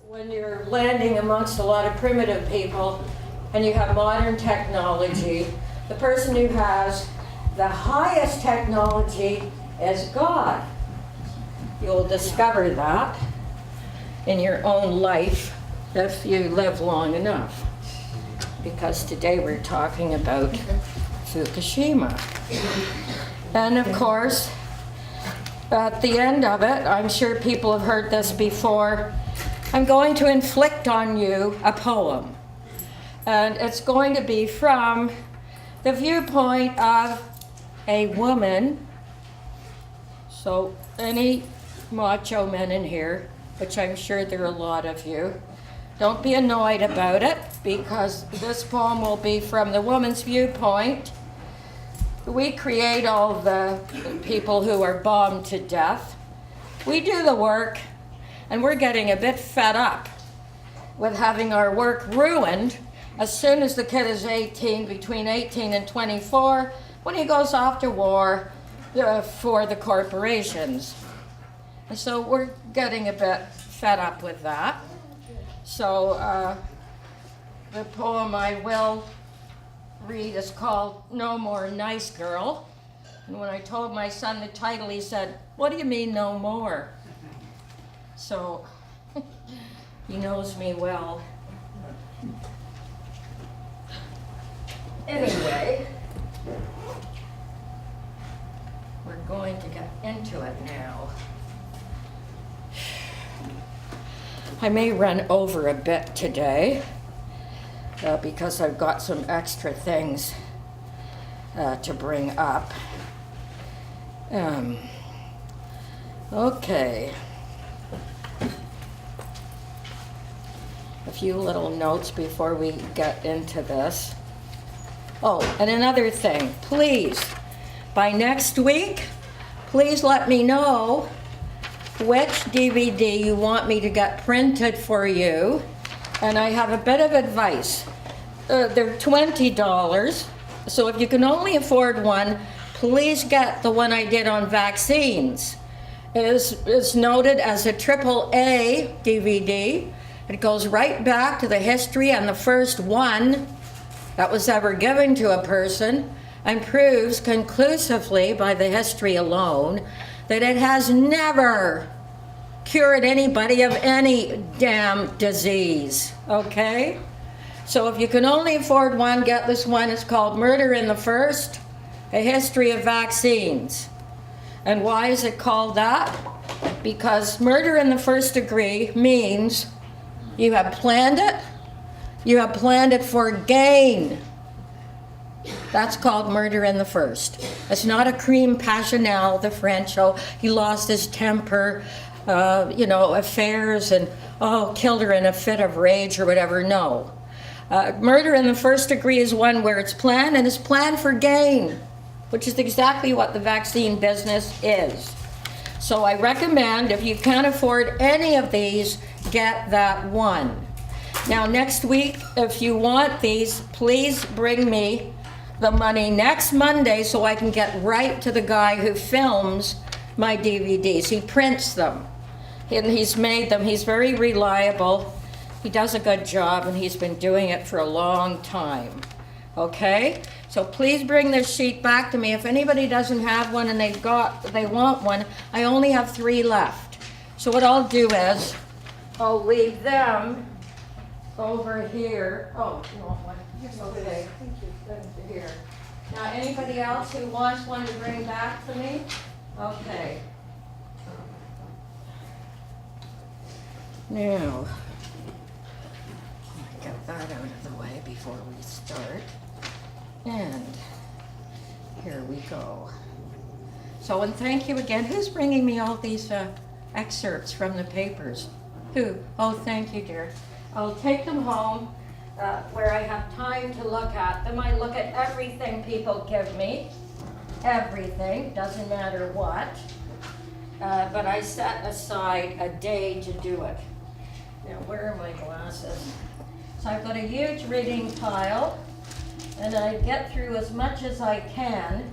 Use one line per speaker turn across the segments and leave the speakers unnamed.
When you're landing amongst a lot of primitive people and you have modern technology, the person who has the highest technology is God. You'll discover that in your own life if you live long enough. Because today we're talking about Fukushima. And of course, at the end of it, I'm sure people have heard this before, I'm going to inflict on you a poem. And it's going to be from the viewpoint of a woman. So any macho men in here, which I'm sure there are a lot of you, don't be annoyed about it, because this poem will be from the woman's viewpoint. We create all the people who are bombed to death. We do the work, and we're getting a bit fed up with having our work ruined as soon as the kid is 18, between 18 and 24, when he goes off to war for the corporations. And so we're getting a bit fed up with that. So the poem I will read is called No More Nice Girl. And when I told my son the title, he said, "What do you mean no more?" So he knows me well. Anyway, we're going to get into it now. I may run over a bit today because I've got some extra things to bring up. Okay. A few little notes before we get into this. Oh, and another thing, please, by next week, please let me know which DVD you want me to get printed for you. And I have a bit of advice. They're $20, so if you can only afford one, please get the one I did on vaccines. It is noted as a AAA DVD. It goes right back to the history and the first one that was ever given to a person, and proves conclusively by the history alone that it has never cured anybody of any damn disease, okay? So if you can only afford one, get this one. It's called Murder in the First, A History of Vaccines. And why is it called that? Because murder in the first degree means you have planned it, you have planned it for gain. That's called murder in the first. It's not a crime passionnel, the French, oh, he lost his temper, affairs, and killed her in a fit of rage or whatever. No. Murder in the first degree is one where it's planned, and it's planned for gain, which is exactly what the vaccine business is. So I recommend, if you can't afford any of these, get that one. Now next week, if you want these, please bring me the money next Monday so I can get right to the guy who films my DVDs. He prints them, and he's made them. He's very reliable. He does a good job, and he's been doing it for a long time. Okay? So please bring this sheet back to me. If anybody doesn't have one and they want one, I only have 3 left. So what I'll do is I'll leave them over here. Oh, you want one? Okay. Thank you. Here. Now, anybody else who wants one to bring back to me? Okay. Now, get that out of the way before we start. And here we go. So, and thank you again. Who's bringing me all these excerpts from the papers? Who? Oh, thank you, dear. I'll take them home where I have time to look at them. I look at everything people give me. Everything, doesn't matter what. But I set aside a day to do it. Now, where are my glasses? So I've got a huge reading pile, and I get through as much as I can.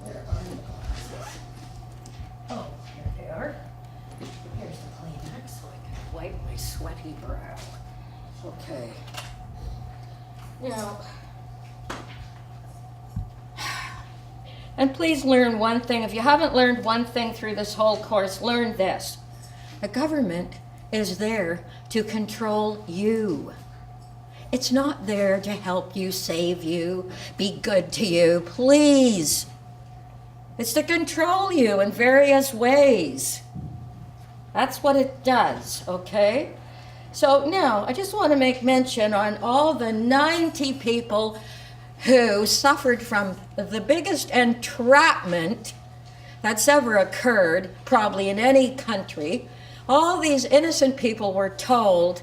Where are the glasses? Oh, here they are. Here's wipe my sweaty brow. Okay. Now, and please learn one thing. If you haven't learned one thing through this whole course, learn this. The government is there to control you. It's not there to help you, save you, be good to you. Please. It's to control you in various ways. That's what it does, okay? So now, I just want to make mention on all the 90 people who suffered from the biggest entrapment that's ever occurred, probably in any country. All these innocent people were told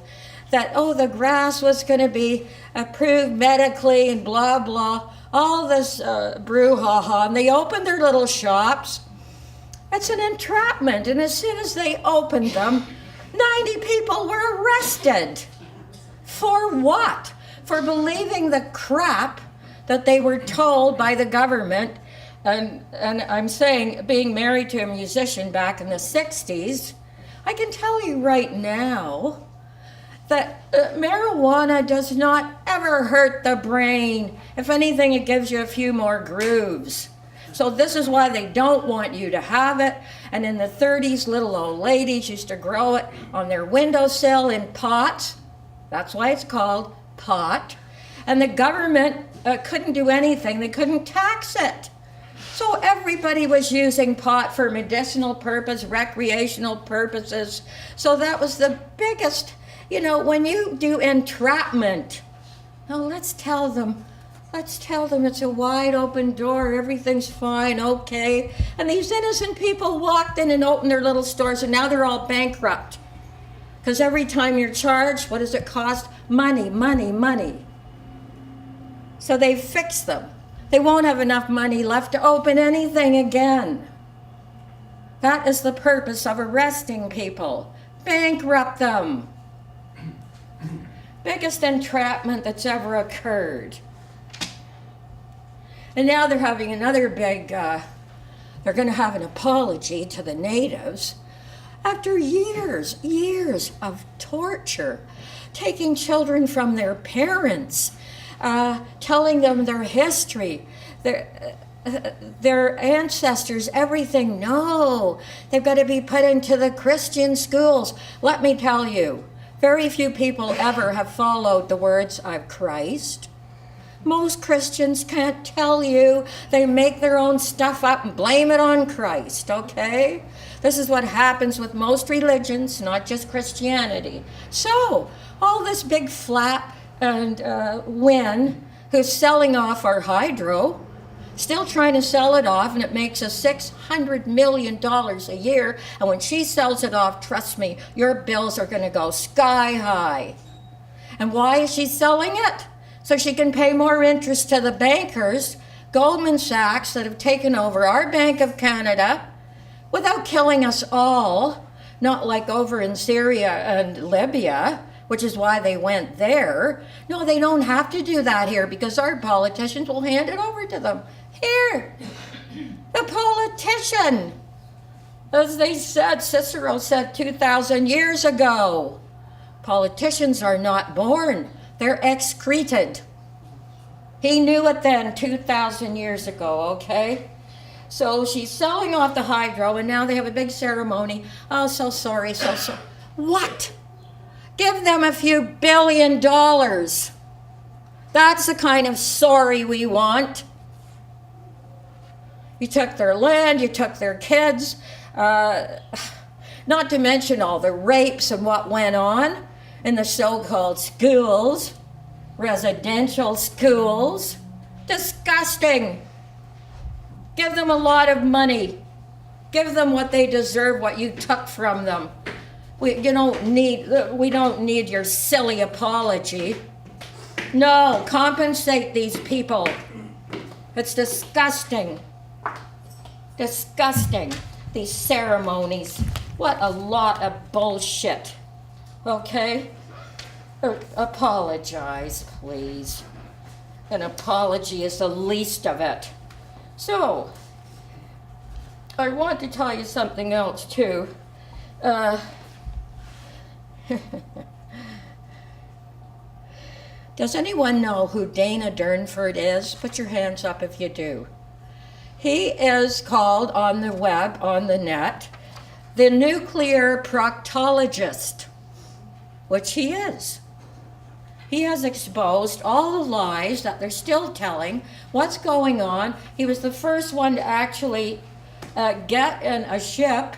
that, oh, the grass was going to be approved medically and blah, blah, all this brouhaha, and they opened their little shops. It's an entrapment, and as soon as they opened them, 90 people were arrested. For what? For believing the crap that they were told by the government. And I'm saying, being married to a musician back in the 60s, I can tell you right now that marijuana does not ever hurt the brain. If anything, it gives you a few more grooves. So this is why they don't want you to have it. And in the 30s, little old ladies used to grow it on their windowsill in pots. That's why it's called pot. And the government couldn't do anything. They couldn't tax it. So everybody was using pot for medicinal purpose, recreational purposes. So that was the biggest, when you do entrapment, now let's tell them it's a wide open door, everything's fine, okay. And these innocent people walked in and opened their little stores, and now they're all bankrupt. Because every time you're charged, what does it cost? Money, money, money. So they fixed them. They won't have enough money left to open anything again. That is the purpose of arresting people. Bankrupt them. Biggest entrapment that's ever occurred. And now they're having another big, they're going to have an apology to the natives after years of torture, taking children from their parents, telling them their history, their ancestors, everything. No, they've got to be put into the Christian schools. Let me tell you, very few people ever have followed the words of Christ. Most Christians can't tell you. They make their own stuff up and blame it on Christ, okay? This is what happens with most religions, not just Christianity. So, all this big flap and Wynn, who's selling off our hydro, still trying to sell it off, and it makes us $600 million a year. And when she sells it off, trust me, your bills are going to go sky high. And why is she selling it? So she can pay more interest to the bankers, Goldman Sachs, that have taken over our Bank of Canada without killing us all, not like over in Syria and Libya, which is why they went there. No, they don't have to do that here because our politicians will hand it over to them. Here, the politician, as they said, Cicero said 2,000 years ago, politicians are not born. They're excreted. He knew it then 2,000 years ago, okay? So she's selling off the hydro, and now they have a big ceremony. Oh, so sorry, so sorry. What? Give them a few $1 billion. That's the kind of sorry we want. You took their land, you took their kids, not to mention all the rapes and what went on in the so-called schools, residential schools. Disgusting. Give them a lot of money. Give them what they deserve, what you took from them. We don't need your silly apology. No, compensate these people. It's disgusting. Disgusting. These ceremonies. What a lot of bullshit. Okay? Apologize, please. An apology is the least of it. So, I want to tell you something else, too. Does anyone know who Dana Durnford is? Put your hands up if you do. He is called on the web, on the net, the nuclear proctologist, which he is. He has exposed all the lies that they're still telling, what's going on. He was the first one to actually get in a ship,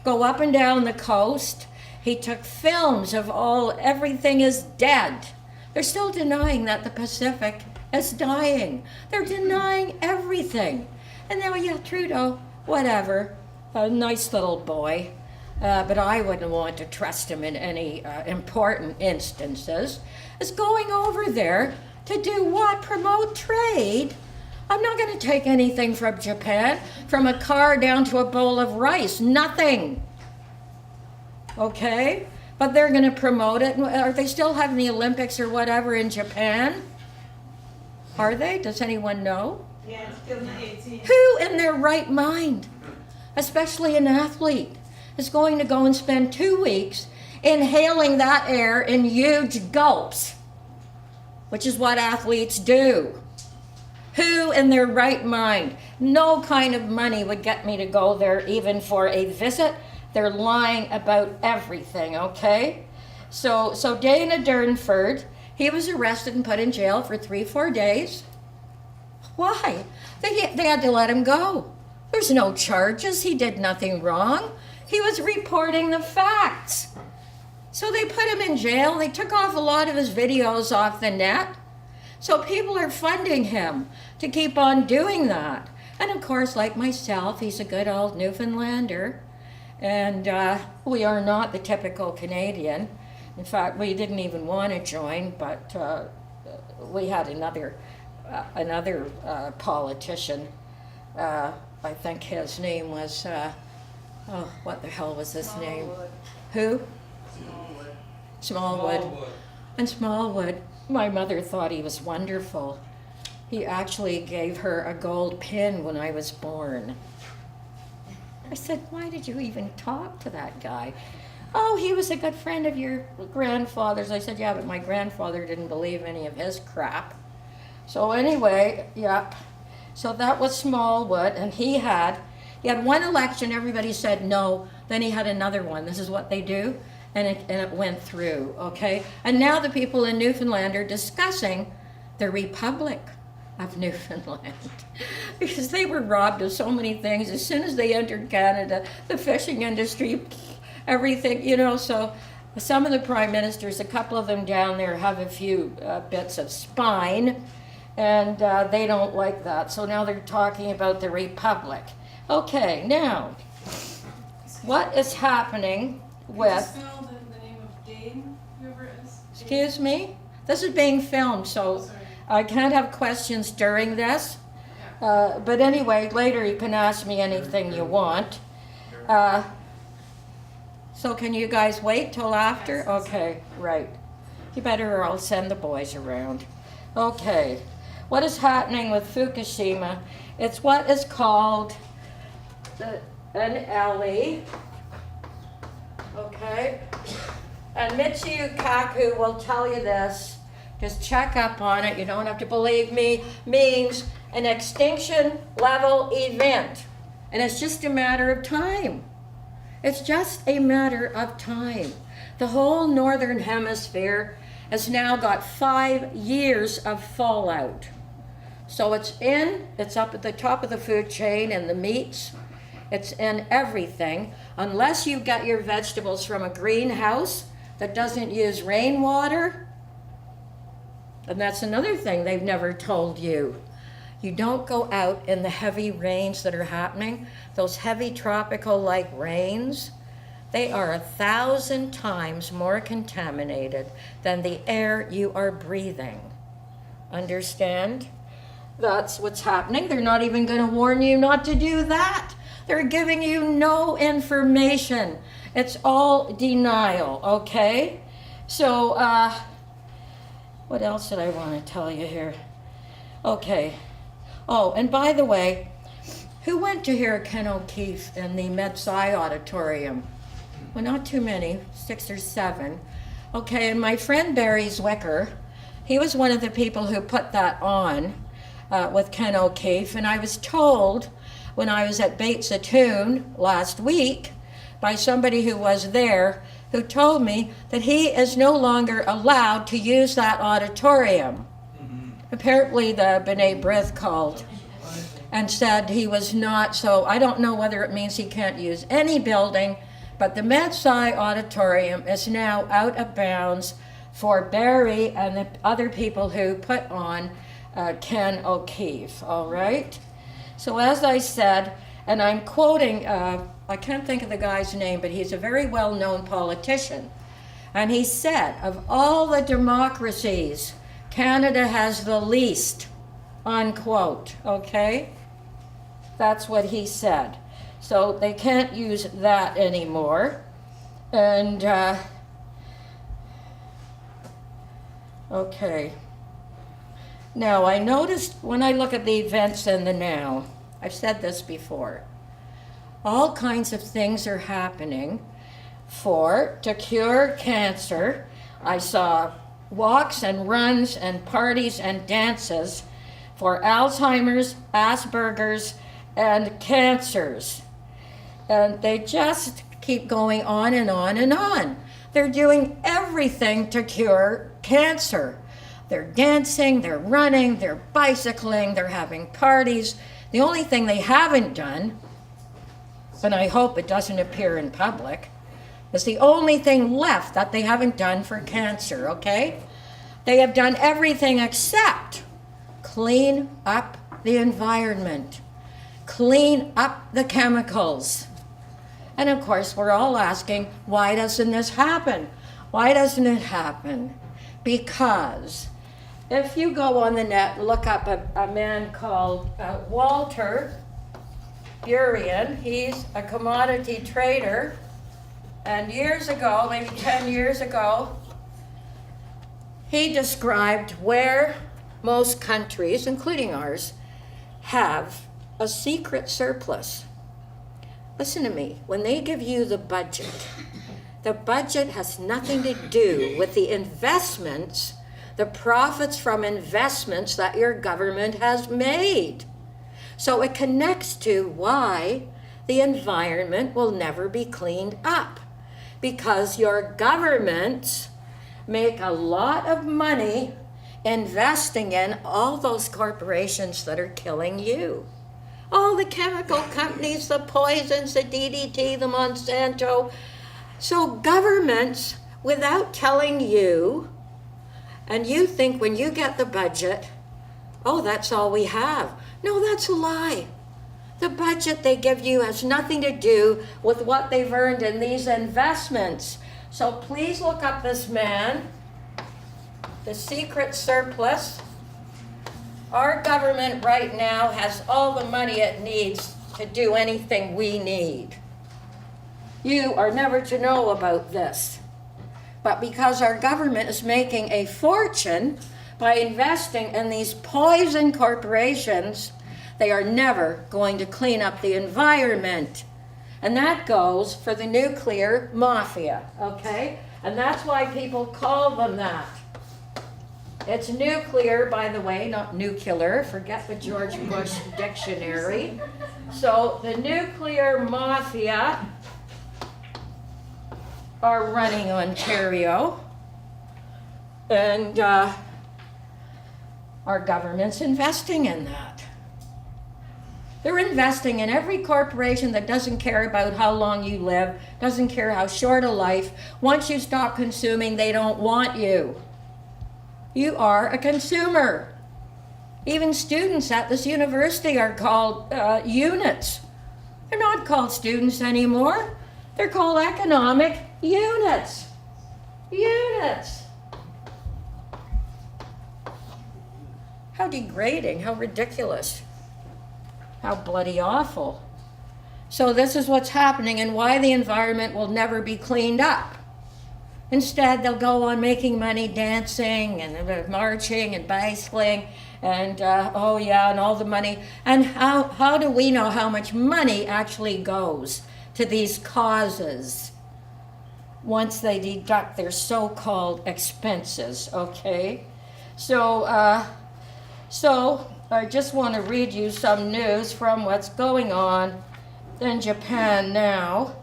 go up and down the coast. He took films of everything is dead. They're still denying that the Pacific is dying. They're denying everything. And now, yeah, Trudeau, whatever, a nice little boy, but I wouldn't want to trust him in any important instances, is going over there to do what? Promote trade? I'm not going to take anything from Japan, from a car down to a bowl of rice, nothing. Okay? But they're going to promote it. Are they still having the Olympics or whatever in Japan? Are they? Does anyone know?
Yeah, it's still the 18th.
Who in their right mind, especially an athlete, is going to go and spend 2 weeks inhaling that air in huge gulps, which is what athletes do? Who in their right mind? No kind of money would get me to go there even for a visit. They're lying about everything, okay? So Dana Durnford, he was arrested and put in jail for 3-4 days. Why? They had to let him go. There's no charges. He did nothing wrong. He was reporting the facts. So they put him in jail. They took off a lot of his videos off the net. So people are funding him to keep on doing that. And of course, like myself, he's a good old Newfoundlander. And we are not the typical Canadian. In fact, we didn't even want to join, but we had another politician. I think his name was, what the hell was his name? Who? Smallwood. And Smallwood, my mother thought he was wonderful. He actually gave her a gold pin when I was born. I said, why did you even talk to that guy? Oh, he was a good friend of your grandfather's. I said, yeah, but my grandfather didn't believe any of his crap. So anyway, yep. So that was Smallwood, and he had one election, everybody said no, then he had another one. This is what they do, and it went through, okay? And now the people in Newfoundland are discussing the Republic of Newfoundland because they were robbed of so many things. As soon as they entered Canada, the fishing industry, everything, so some of the prime ministers, a couple of them down there have a few bits of spine, and they don't like that. So now they're talking about the Republic. Okay, now, what is happening with...
Spell the name of Dane, whoever it is.
Excuse me? This is being filmed, so
Sorry.
I can't have questions during this. But anyway, later you can ask me anything you want. So can you guys wait till after? Okay, right. You better, or I'll send the boys around. Okay. What is happening with Fukushima? It's what is called an LE. Okay? And Michio Kaku will tell you this. Just check up on it. You don't have to believe me. Means an extinction level event. And it's just a matter of time. It's just a matter of time. The whole northern hemisphere has now got 5 years of fallout. So it's up at the top of the food chain in the meats. It's in everything. Unless you get your vegetables from a greenhouse that doesn't use rainwater. And that's another thing they've never told you. You don't go out in the heavy rains that are happening. Those heavy tropical-like rains, they are 1,000 times more contaminated than the air you are breathing. Understand? That's what's happening. They're not even going to warn you not to do that. They're giving you no information. It's all denial, okay? So, what else did I want to tell you here? Okay. Oh, and by the way, who went to hear Ken O'Keefe in the Med-Sci Auditorium? Well, not too many, 6 or 7. Okay, and my friend Barry Zwicker, he was one of the people who put that on with Ken O'Keefe, and I was told when I was at Bates Attoon last week by somebody who was there who told me that he is no longer allowed to use that auditorium. Apparently the B'nai B'rith called and said he was not, so I don't know whether it means he can't use any building, but the Medsai Auditorium is now out of bounds for Barry and the other people who put on Ken O'Keefe, all right? So as I said, and I'm quoting, I can't think of the guy's name, but he's a very well-known politician. And he said, of all the democracies, Canada has the least, unquote, okay? That's what he said. So they can't use that anymore. And, okay. Now, I noticed when I look at the events in the now, I've said this before, all kinds of things are happening to cure cancer. I saw walks and runs and parties and dances for Alzheimer's, Asperger's, and cancers. And they just keep going on and on and on. They're doing everything to cure cancer. They're dancing, they're running, they're bicycling, they're having parties. The only thing they haven't done, and I hope it doesn't appear in public, is the only thing left that they haven't done for cancer, okay? They have done everything except clean up the environment, clean up the chemicals. And of course, we're all asking, why doesn't this happen? Why doesn't it happen? Because if you go on the net and look up a man called Walter Burian, he's a commodity trader, and years ago, maybe 10 years ago, he described where most countries, including ours, have a secret surplus. Listen to me, when they give you the budget has nothing to do with the investments, the profits from investments that your government has made. So it connects to why the environment will never be cleaned up. Because your governments make a lot of money investing in all those corporations that are killing you. All the chemical companies, the poisons, the DDT, the Monsanto. So governments, without telling you, and you think when you get the budget, oh, that's all we have. No, that's a lie. The budget they give you has nothing to do with what they've earned in these investments. So please look up this man, the secret surplus. Our government right now has all the money it needs to do anything we need. You are never to know about this. But because our government is making a fortune by investing in these poison corporations, they are never going to clean up the environment. And that goes for the nuclear mafia, okay? And that's why people call them that. It's nuclear, by the way, not nuclear. Forget the George Bush dictionary. So the nuclear mafia are running Ontario. And our government's investing in that. They're investing in every corporation that doesn't care about how long you live, doesn't care how short a life. Once you stop consuming, they don't want you. You are a consumer. Even students at this university are called units. They're not called students anymore. They're called economic units. Units. How degrading, how ridiculous, how bloody awful. So this is what's happening and why the environment will never be cleaned up. Instead, they'll go on making money dancing and marching and bicycling and and all the money. And how do we know how much money actually goes to these causes? once they deduct their so-called expenses, okay? So I just want to read you some news from what's going on in Japan now,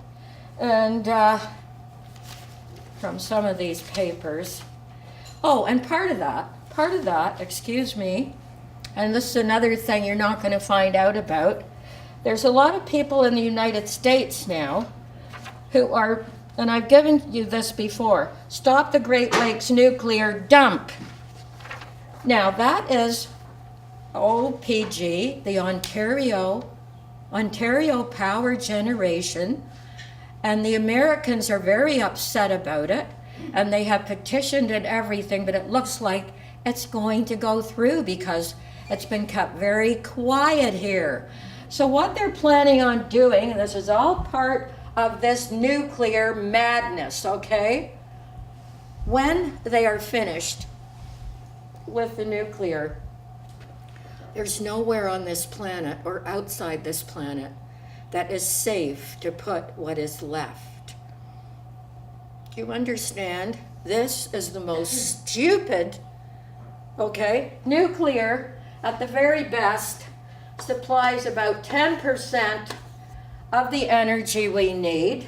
and from some of these papers. Oh, and part of that, excuse me, and this is another thing you're not going to find out about. There's a lot of people in the United States now who are, and I've given you this before, stop the Great Lakes nuclear dump. Now that is OPG, the Ontario Power Generation, and the Americans are very upset about it, and they have petitioned and everything, but it looks like it's going to go through because it's been kept very quiet here. So what they're planning on doing, and this is all part of this nuclear madness, okay? When they are finished with the nuclear, there's nowhere on this planet or outside this planet that is safe to put what is left. Do you understand? This is the most stupid, okay? Nuclear, at the very best, supplies about 10% of the energy we need.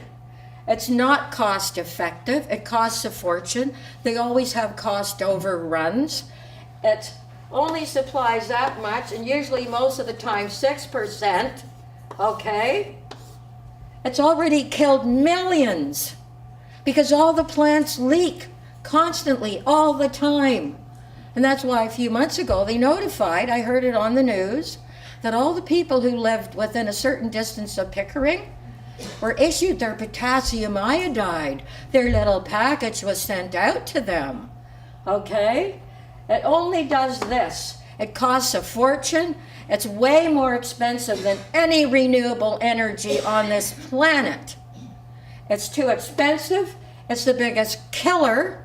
It's not cost effective. It costs a fortune. They always have cost overruns. It only supplies that much, and usually most of the time 6%, okay? It's already killed millions because all the plants leak constantly, all the time. And that's why a few months ago they notified, I heard it on the news, that all the people who lived within a certain distance of Pickering were issued their potassium iodide. Their little package was sent out to them, okay? It only does this. It costs a fortune. It's way more expensive than any renewable energy on this planet. It's too expensive. It's the biggest killer.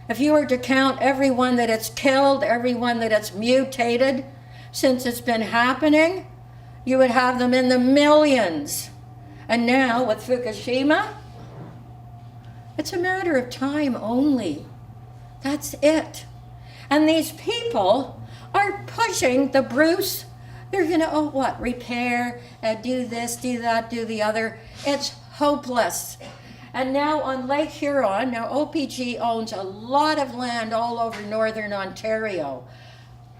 If you were to count everyone that it's killed, everyone that it's mutated since it's been happening, you would have them in the millions. And now with Fukushima, it's a matter of time only. That's it. And these people are pushing the Bruce. They're going to, repair, do this, do that, do the other. It's hopeless. And now on Lake Huron, now OPG owns a lot of land all over northern Ontario.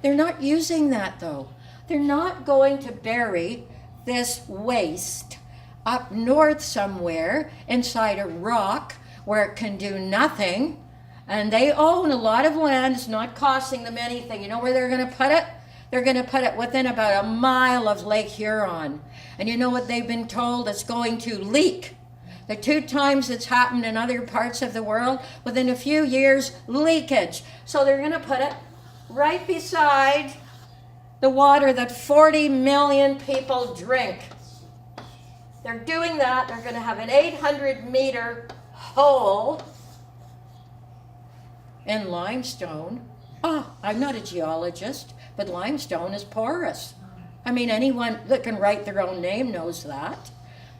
They're not using that though. They're not going to bury this waste up north somewhere inside a rock where it can do nothing. And they own a lot of land. It's not costing them anything. You know where they're going to put it? They're going to put it within about a mile of Lake Huron. And you know what they've been told? It's going to leak. The 2 times it's happened in other parts of the world, within a few years, leakage. So they're going to put it right beside the water that 40 million people drink. They're doing that. They're going to have an 800-meter hole in limestone. Oh, I'm not a geologist, but limestone is porous. I mean, anyone that can write their own name knows that.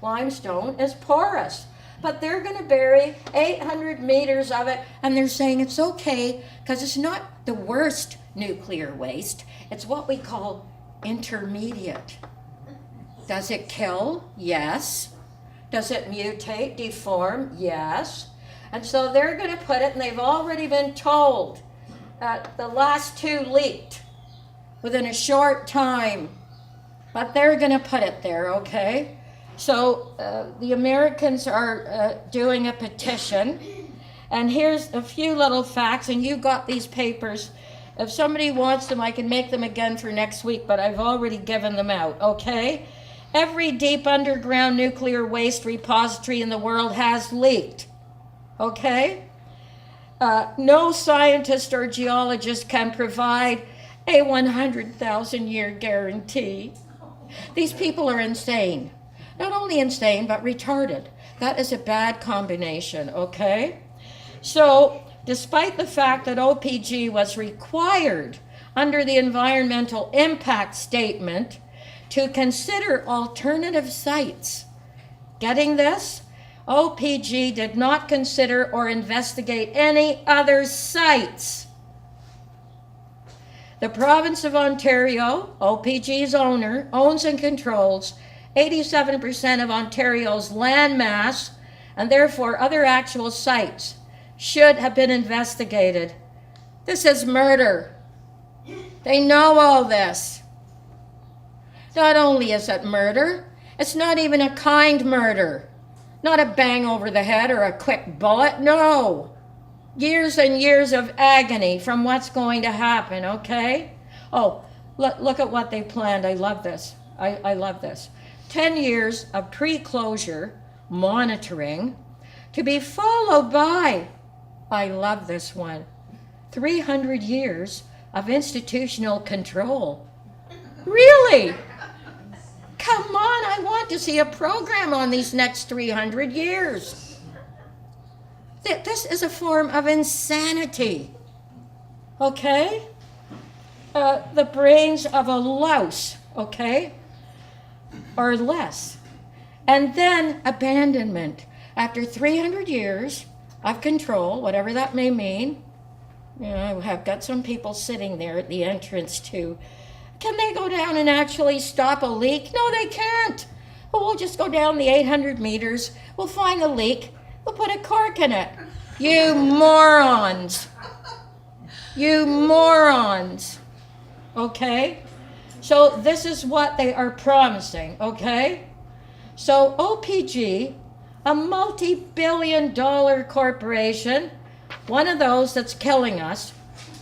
Limestone is porous. But they're going to bury 800 meters of it, and they're saying it's okay because it's not the worst nuclear waste. It's what we call intermediate. Does it kill? Yes. Does it mutate, deform? Yes. And so they're going to put it, and they've already been told that the last 2 leaked within a short time. But they're going to put it there, okay? So the Americans are doing a petition. And here's a few little facts, and you got these papers. If somebody wants them, I can make them again for next week, but I've already given them out, okay? Every deep underground nuclear waste repository in the world has leaked, okay? No scientist or geologist can provide a 100,000-year guarantee. These people are insane. Not only insane, but retarded. That is a bad combination, okay? So, despite the fact that OPG was required under the environmental impact statement to consider alternative sites, getting this? OPG did not consider or investigate any other sites. The province of Ontario, OPG's owner, owns and controls 87% of Ontario's landmass, and therefore other actual sites should have been investigated. This is murder. They know all this. Not only is it murder, it's not even a kind murder. Not a bang over the head or a quick bullet, no. Years and years of agony from what's going to happen, okay? Oh, look at what they planned. I love this. I love this. 10 years of pre-closure monitoring to be followed by, I love this one, 300 years of institutional control. Really? Come on, I want to see a program on these next 300 years. This is a form of insanity, okay? The brains of a louse, okay? Or less. And then abandonment. After 300 years of control, whatever that may mean, you know, I've got some people sitting there at the entrance too. Can they go down and actually stop a leak? No, they can't. Well, we'll just go down the 800 meters. We'll find the leak. We'll put a cork in it. You morons. You morons. Okay? So this is what they are promising, okay? So OPG, a multi-billion-dollar corporation, one of those that's killing us,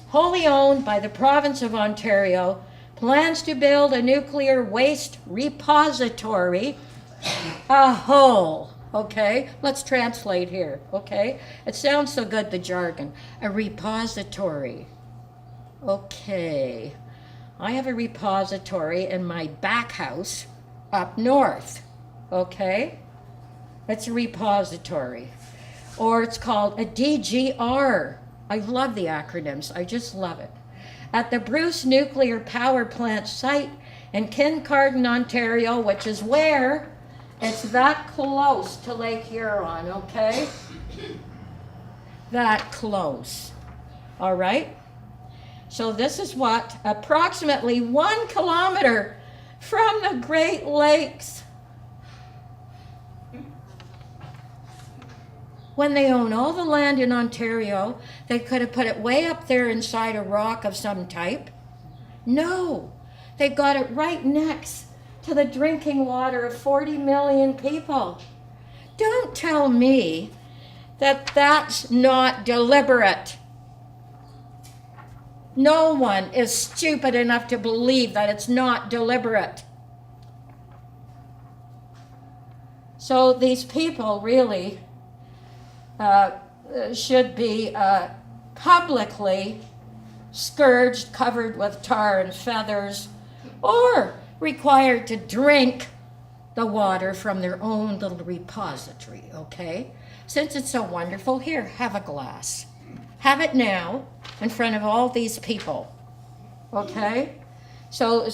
wholly owned by the province of Ontario, plans to build a nuclear waste repository, a hole, okay? Let's translate here, okay? It sounds so good, the jargon. A repository. Okay. I have a repository in my back house up north, okay? It's a repository. Or it's called a DGR. I love the acronyms. I just love it. At the Bruce Nuclear Power Plant site in Kincardine, Ontario, which is where? It's that close to Lake Huron, okay? That close. All right? So this is what? Approximately 1 kilometer from the Great Lakes. When they own all the land in Ontario, they could have put it way up there inside a rock of some type. No, they got it right next to the drinking water of 40 million people. Don't tell me that that's not deliberate. No one is stupid enough to believe that it's not deliberate. So these people really should be publicly scourged, covered with tar and feathers, or required to drink the water from their own little repository, okay? Since it's so wonderful, here, have a glass. Have it now in front of all these people, okay? So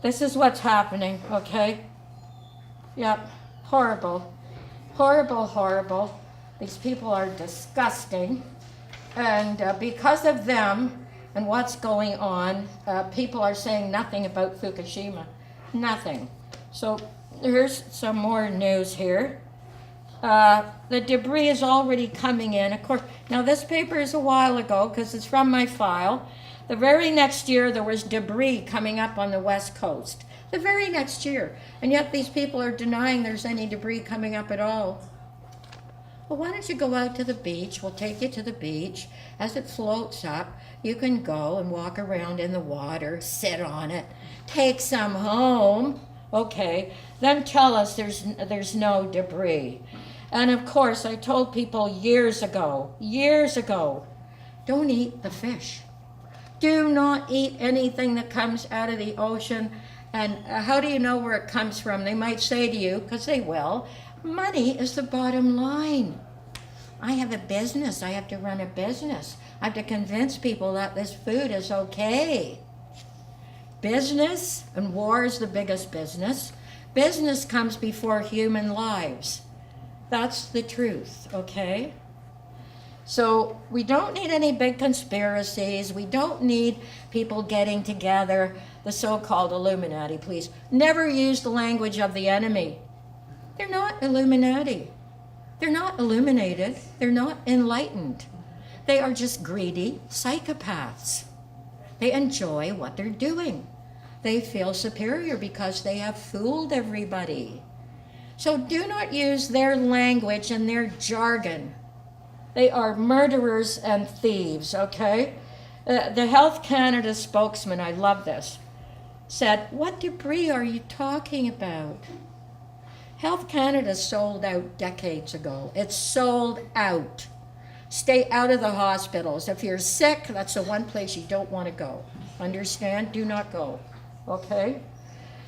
this is what's happening, okay? Yep, horrible. Horrible, horrible. These people are disgusting. And because of them and what's going on, people are saying nothing about Fukushima. Nothing. So here's some more news here. The debris is already coming in. Of course, now this paper is a while ago because it's from my file. The very next year there was debris coming up on the west coast. The very next year. And yet these people are denying there's any debris coming up at all. Well, why don't you go out to the beach? We'll take you to the beach. As it floats up, you can go and walk around in the water, sit on it, take some home. Okay, then tell us there's no debris. And of course, I told people years ago, don't eat the fish. Do not eat anything that comes out of the ocean. And how do you know where it comes from? They might say to you, because they will, money is the bottom line. I have a business. I have to run a business. I have to convince people that this food is okay. Business, and war is the biggest business. Business comes before human lives. That's the truth, okay? So we don't need any big conspiracies. We don't need people getting together, the so-called Illuminati, please. Never use the language of the enemy. They're not Illuminati. They're not illuminated. They're not enlightened. They are just greedy psychopaths. They enjoy what they're doing. They feel superior because they have fooled everybody. So do not use their language and their jargon. They are murderers and thieves, okay? The Health Canada spokesman, I love this, said, "What debris are you talking about?" Health Canada sold out decades ago. It's sold out. Stay out of the hospitals. If you're sick, that's the one place you don't want to go. Understand? Do not go. Okay?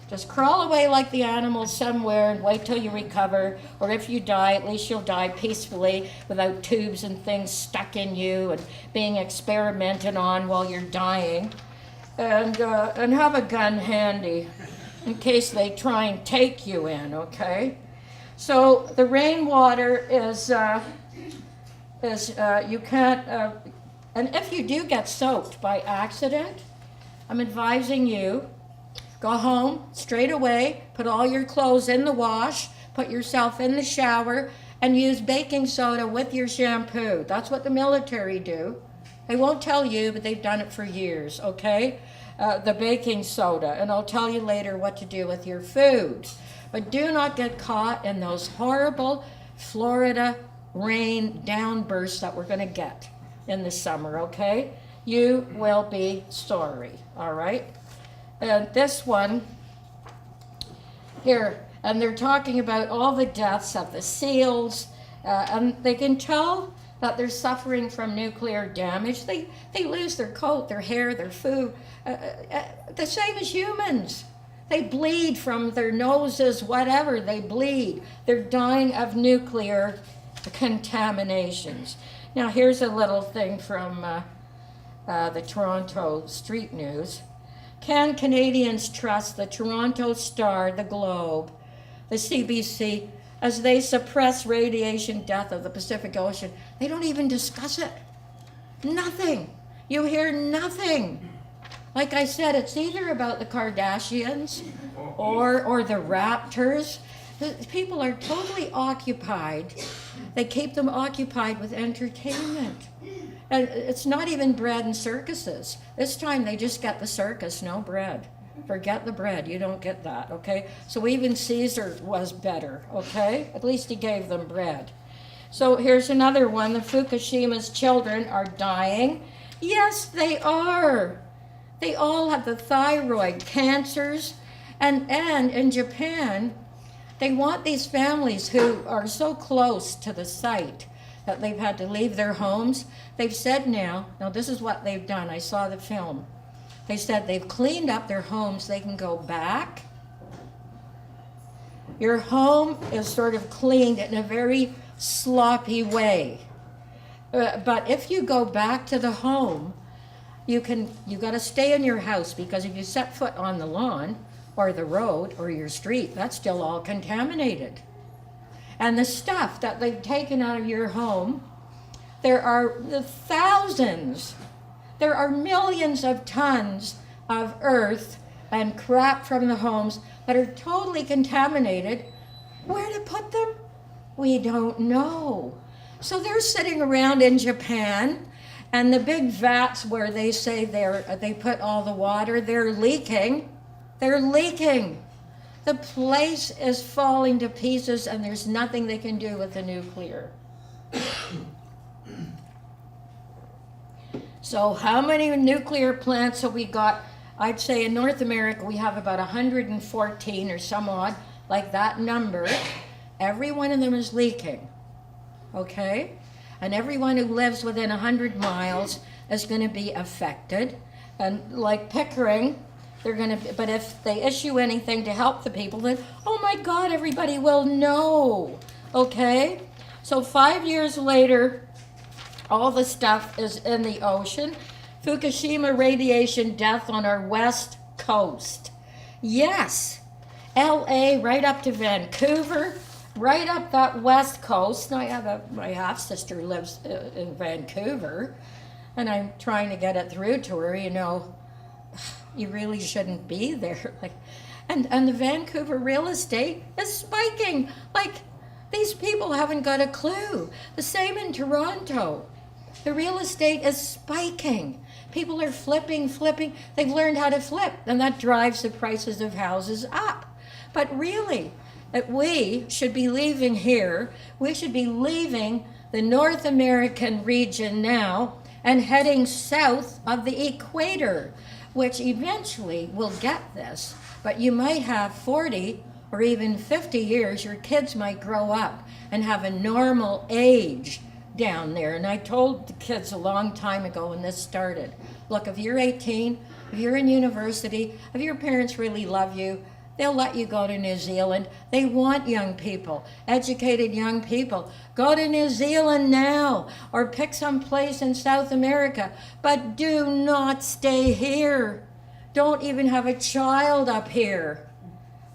Just crawl away like the animals somewhere and wait till you recover. Or if you die, at least you'll die peacefully without tubes and things stuck in you and being experimented on while you're dying. And have a gun handy in case they try and take you in, okay? So the rainwater is you can't, and if you do get soaked by accident, I'm advising you, go home straight away, put all your clothes in the wash, put yourself in the shower, and use baking soda with your shampoo. That's what the military do. They won't tell you, but they've done it for years, okay? The baking soda, and I'll tell you later what to do with your food. But do not get caught in those horrible Florida rain downbursts that we're going to get in the summer, okay? You will be sorry, all right? And this one here, and they're talking about all the deaths of the seals, and they can tell that they're suffering from nuclear damage. They lose their coat, their hair, their food, the same as humans. They bleed from their noses, whatever, they bleed. They're dying of nuclear contaminations. Now here's a little thing from the Toronto Street News. Can Canadians trust the Toronto Star, the Globe, the CBC, as they suppress radiation death of the Pacific Ocean? They don't even discuss it. Nothing. You hear nothing. Like I said, it's either about the Kardashians or the Raptors. The people are totally occupied. They keep them occupied with entertainment. And it's not even bread and circuses. This time they just get the circus, no bread. Forget the bread, you don't get that, okay? So even Caesar was better, okay? At least he gave them bread. So here's another one. The Fukushima's children are dying. Yes, they are. They all have the thyroid cancers. And in Japan, they want these families who are so close to the site that they've had to leave their homes. They've said now this is what they've done. I saw the film. They said they've cleaned up their homes. They can go back. Your home is sort of cleaned in a very sloppy way. But if you go back to the home, you got to stay in your house, because if you set foot on the lawn or the road or your street, that's still all contaminated. And the stuff that they've taken out of your home, there are thousands, there are millions of tons of earth and crap from the homes that are totally contaminated. Where to put them? We don't know. So they're sitting around in Japan, and the big vats where they say they put all the water, they're leaking. They're leaking. The place is falling to pieces, and there's nothing they can do with the nuclear. So how many nuclear plants have we got? I'd say in North America we have about 114 or some odd, like that number. Every one of them is leaking, okay? And everyone who lives within 100 miles is going to be affected. And like Pickering, they're going to, but if they issue anything to help the people, then, oh my God, everybody will know, okay? So 5 years later, all the stuff is in the ocean. Fukushima radiation death on our west coast. Yes, LA, right up to Vancouver, right up that west coast. And I have my half-sister lives in Vancouver, and I'm trying to get it through to her, you know, you really shouldn't be there. Like, and the Vancouver real estate is spiking. Like, these people haven't got a clue. The same in Toronto. The real estate is spiking. People are flipping. They've learned how to flip, and that drives the prices of houses up. But really, that we should be leaving here. We should be leaving the North American region now and heading south of the equator, which eventually will get this. But you might have 40 or even 50 years, your kids might grow up and have a normal age down there. And I told the kids a long time ago when this started, look, if you're 18, if you're in university, if your parents really love you, they'll let you go to New Zealand. They want young people, educated young people. Go to New Zealand now, or pick some place in South America, but do not stay here. Don't even have a child up here.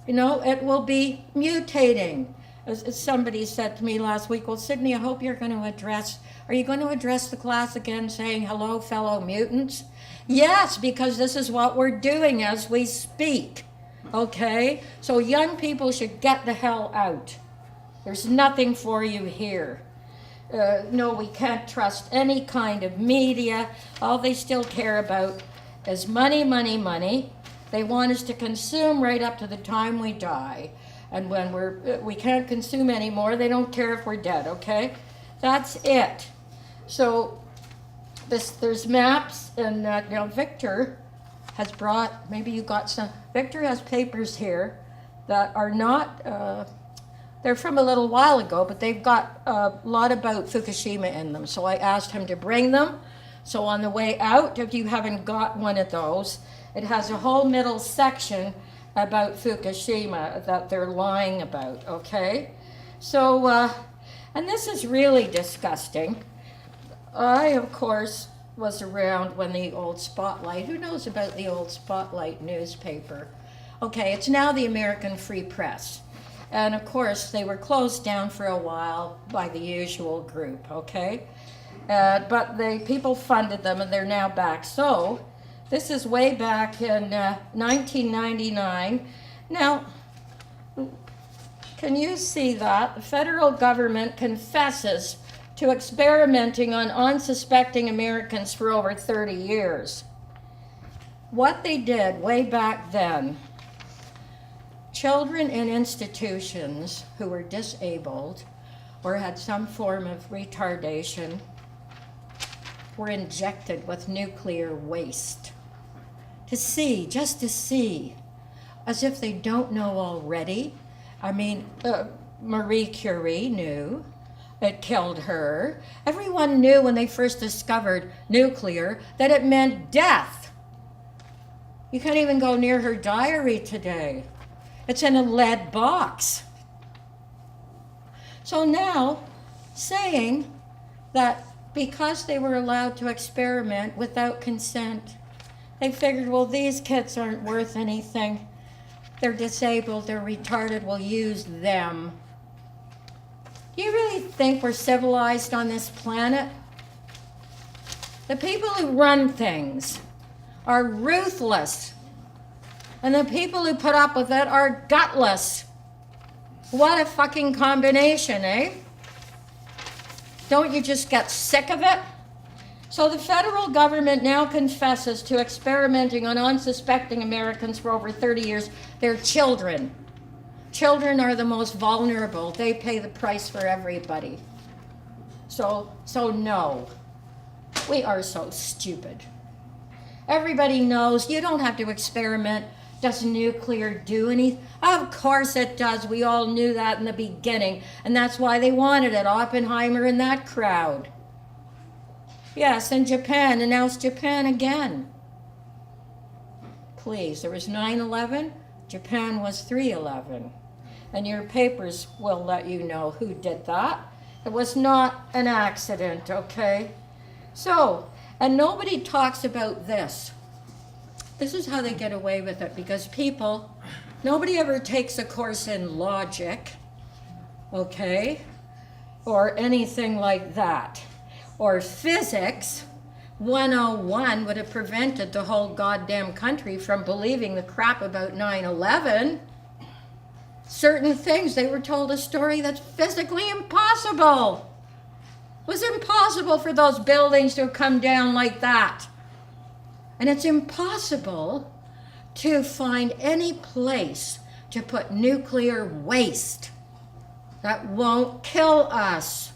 You know, it will be mutating. As somebody said to me last week, well, Sydney, I hope you're going to are you going to address the class again saying, hello, fellow mutants? Yes, because this is what we're doing as we speak, okay? So young people should get the hell out. There's nothing for you here. No, we can't trust any kind of media. All they still care about is money. They want us to consume right up to the time we die. And when we can't consume anymore, they don't care if we're dead, okay? That's it. So there's maps, and now Victor has brought, maybe you got some, Victor has papers here that are not, they're from a little while ago, but they've got a lot about Fukushima in them. So I asked him to bring them. So on the way out, if you haven't got one of those, it has a whole middle section about Fukushima that they're lying about, okay? So, and this is really disgusting. I, of course, was around when the old Spotlight, who knows about the old Spotlight newspaper? Okay, it's now the American Free Press. And of course, they were closed down for a while by the usual group, okay? But the people funded them, and they're now back. So, this is way back in 1999. Now, can you see that? The federal government confesses to experimenting on unsuspecting Americans for over 30 years. What they did way back then, children in institutions who were disabled or had some form of retardation were injected with nuclear waste. Just to see, as if they don't know already. I mean, Marie Curie knew it killed her. Everyone knew when they first discovered nuclear that it meant death. You can't even go near her diary today. It's in a lead box. So now, saying that because they were allowed to experiment without consent, they figured, well, these kids aren't worth anything. They're disabled, they're retarded, we'll use them. Do you really think we're civilized on this planet? The people who run things are ruthless, and the people who put up with it are gutless. What a fucking combination, eh? Don't you just get sick of it? So the federal government now confesses to experimenting on unsuspecting Americans for over 30 years. They're children. Children are the most vulnerable. They pay the price for everybody. So no. We are so stupid. Everybody knows you don't have to experiment. Does nuclear do anything? Of course it does. We all knew that in the beginning. And that's why they wanted it. Oppenheimer and that crowd. Yes, and Japan. And now it's Japan again. Please, there was 9/11. Japan was 3/11. And your papers will let you know who did that. It was not an accident, okay? So, and nobody talks about this. This is how they get away with it, because people Nobody ever takes a course in logic, okay? Or anything like that. Or physics. 101 would have prevented the whole goddamn country from believing the crap about 9/11. Certain things, they were told a story that's physically impossible. It was impossible for those buildings to have come down like that. And it's impossible to find any place to put nuclear waste that won't kill us.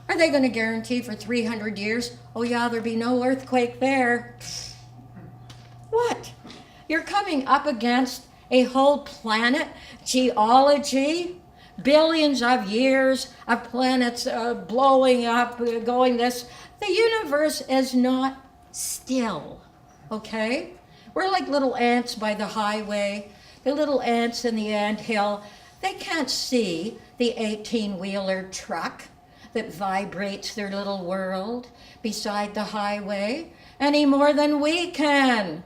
Are they going to guarantee for 300 years, oh yeah, there'll be no earthquake there? What? You're coming up against a whole planet, geology, billions of years of planets blowing up, going this. The universe is not still, okay? We're like little ants by the highway, the little ants in the anthill. They can't see the 18-wheeler truck that vibrates their little world beside the highway any more than we can.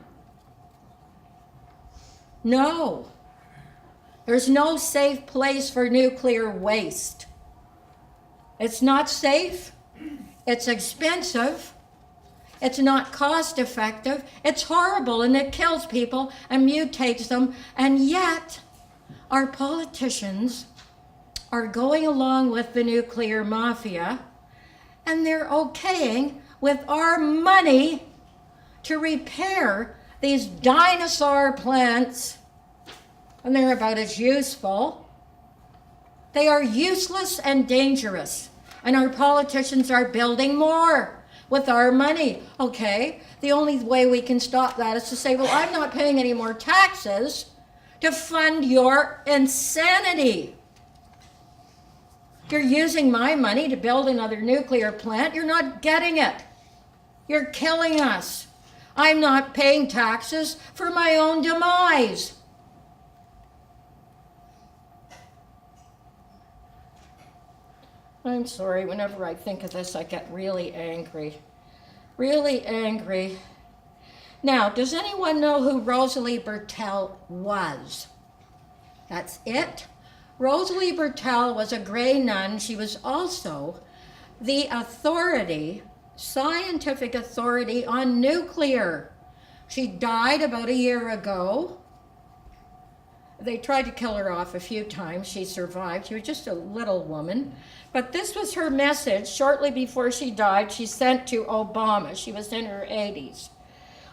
No. There's no safe place for nuclear waste. It's not safe. It's expensive. It's not cost effective. It's horrible and it kills people and mutates them. And yet, our politicians are going along with the nuclear mafia and they're okaying with our money to repair these dinosaur plants, and they're about as useful. They are useless and dangerous, and our politicians are building more with our money. Okay, the only way we can stop that is to say, well, I'm not paying any more taxes to fund your insanity. You're using my money to build another nuclear plant. You're not getting it. You're killing us. I'm not paying taxes for my own demise. I'm sorry, whenever I think of this, I get really angry. Really angry. Now, does anyone know who Rosalie Bertell was? That's it. Rosalie Bertell was a Grey nun. She was also the authority, scientific authority on nuclear. She died about a year ago. They tried to kill her off a few times. She survived. She was just a little woman. But this was her message shortly before she died. She sent to Obama. She was in her 80s.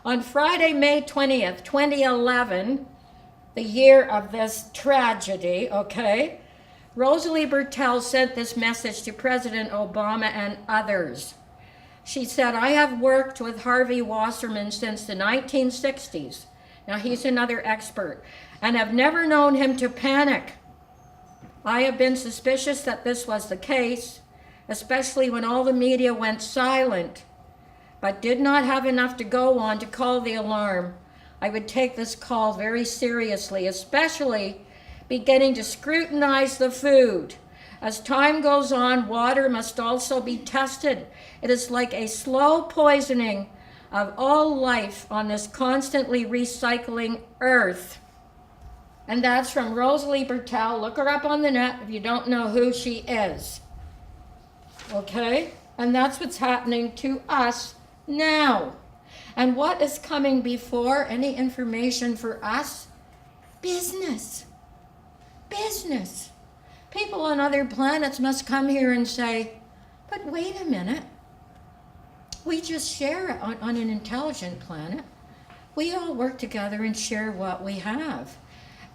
On Friday, May 20th, 2011, the year of this tragedy, okay, Rosalie Bertell sent this message to President Obama and others. She said, I have worked with Harvey Wasserman since the 1960s. Now he's another expert, and have never known him to panic. I have been suspicious that this was the case, especially when all the media went silent, but did not have enough to go on to call the alarm. I would take this call very seriously, especially beginning to scrutinize the food. As time goes on, water must also be tested. It is like a slow poisoning of all life on this constantly recycling earth. And that's from Rosalie Bertell. Look her up on the net if you don't know who she is. Okay? And that's what's happening to us now. And what is coming before any information for us? Business. Business. People on other planets must come here and say, but wait a minute. We just share it on an intelligent planet. We all work together and share what we have.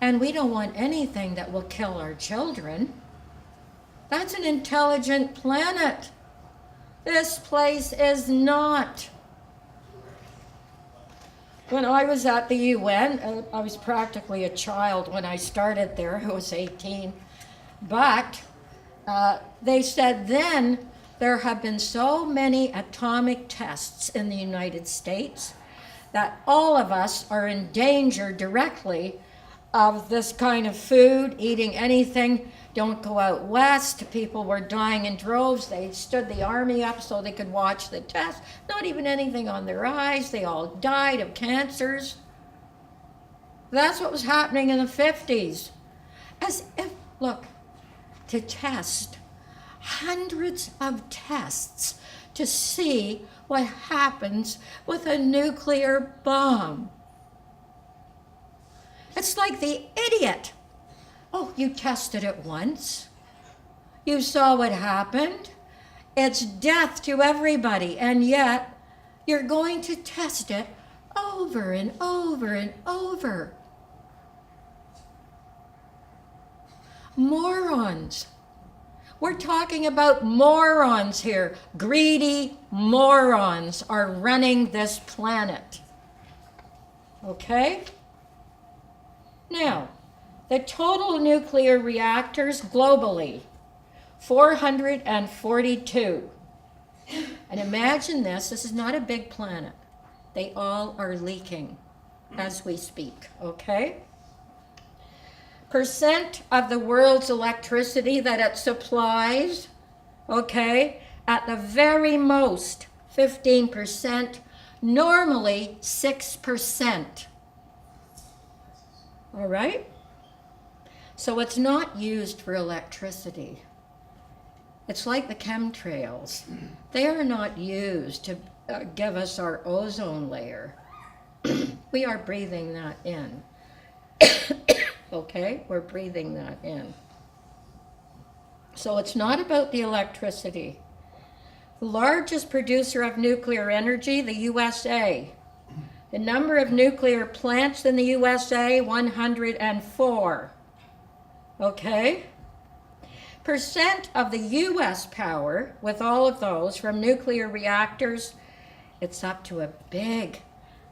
And we don't want anything that will kill our children. That's an intelligent planet. This place is not. When I was at the UN, I was practically a child when I started there. I was 18. But they said then there have been so many atomic tests in the United States that all of us are in danger directly of this kind of food, eating anything. Don't go out west. People were dying in droves. They stood the army up so they could watch the test. Not even anything on their eyes. They all died of cancers. That's what was happening in the 50s. As if, look, to test hundreds of tests to see what happens with a nuclear bomb. It's like the idiot. Oh, you tested it once. You saw what happened. It's death to everybody, and yet you're going to test it over and over and over. Morons. We're talking about morons here. Greedy morons are running this planet. Okay? Now, the total nuclear reactors globally, 442. And imagine this is not a big planet. They all are leaking as we speak, okay? Percent of the world's electricity that it supplies, okay, at the very most 15%, normally 6%. All right? So it's not used for electricity. It's like the chemtrails. They are not used to give us our ozone layer. We are breathing that in. Okay? We're breathing that in. So it's not about the electricity. The largest producer of nuclear energy, the USA. The number of nuclear plants in the USA, 104. Okay? Percent of the US power, with all of those from nuclear reactors, it's up to a big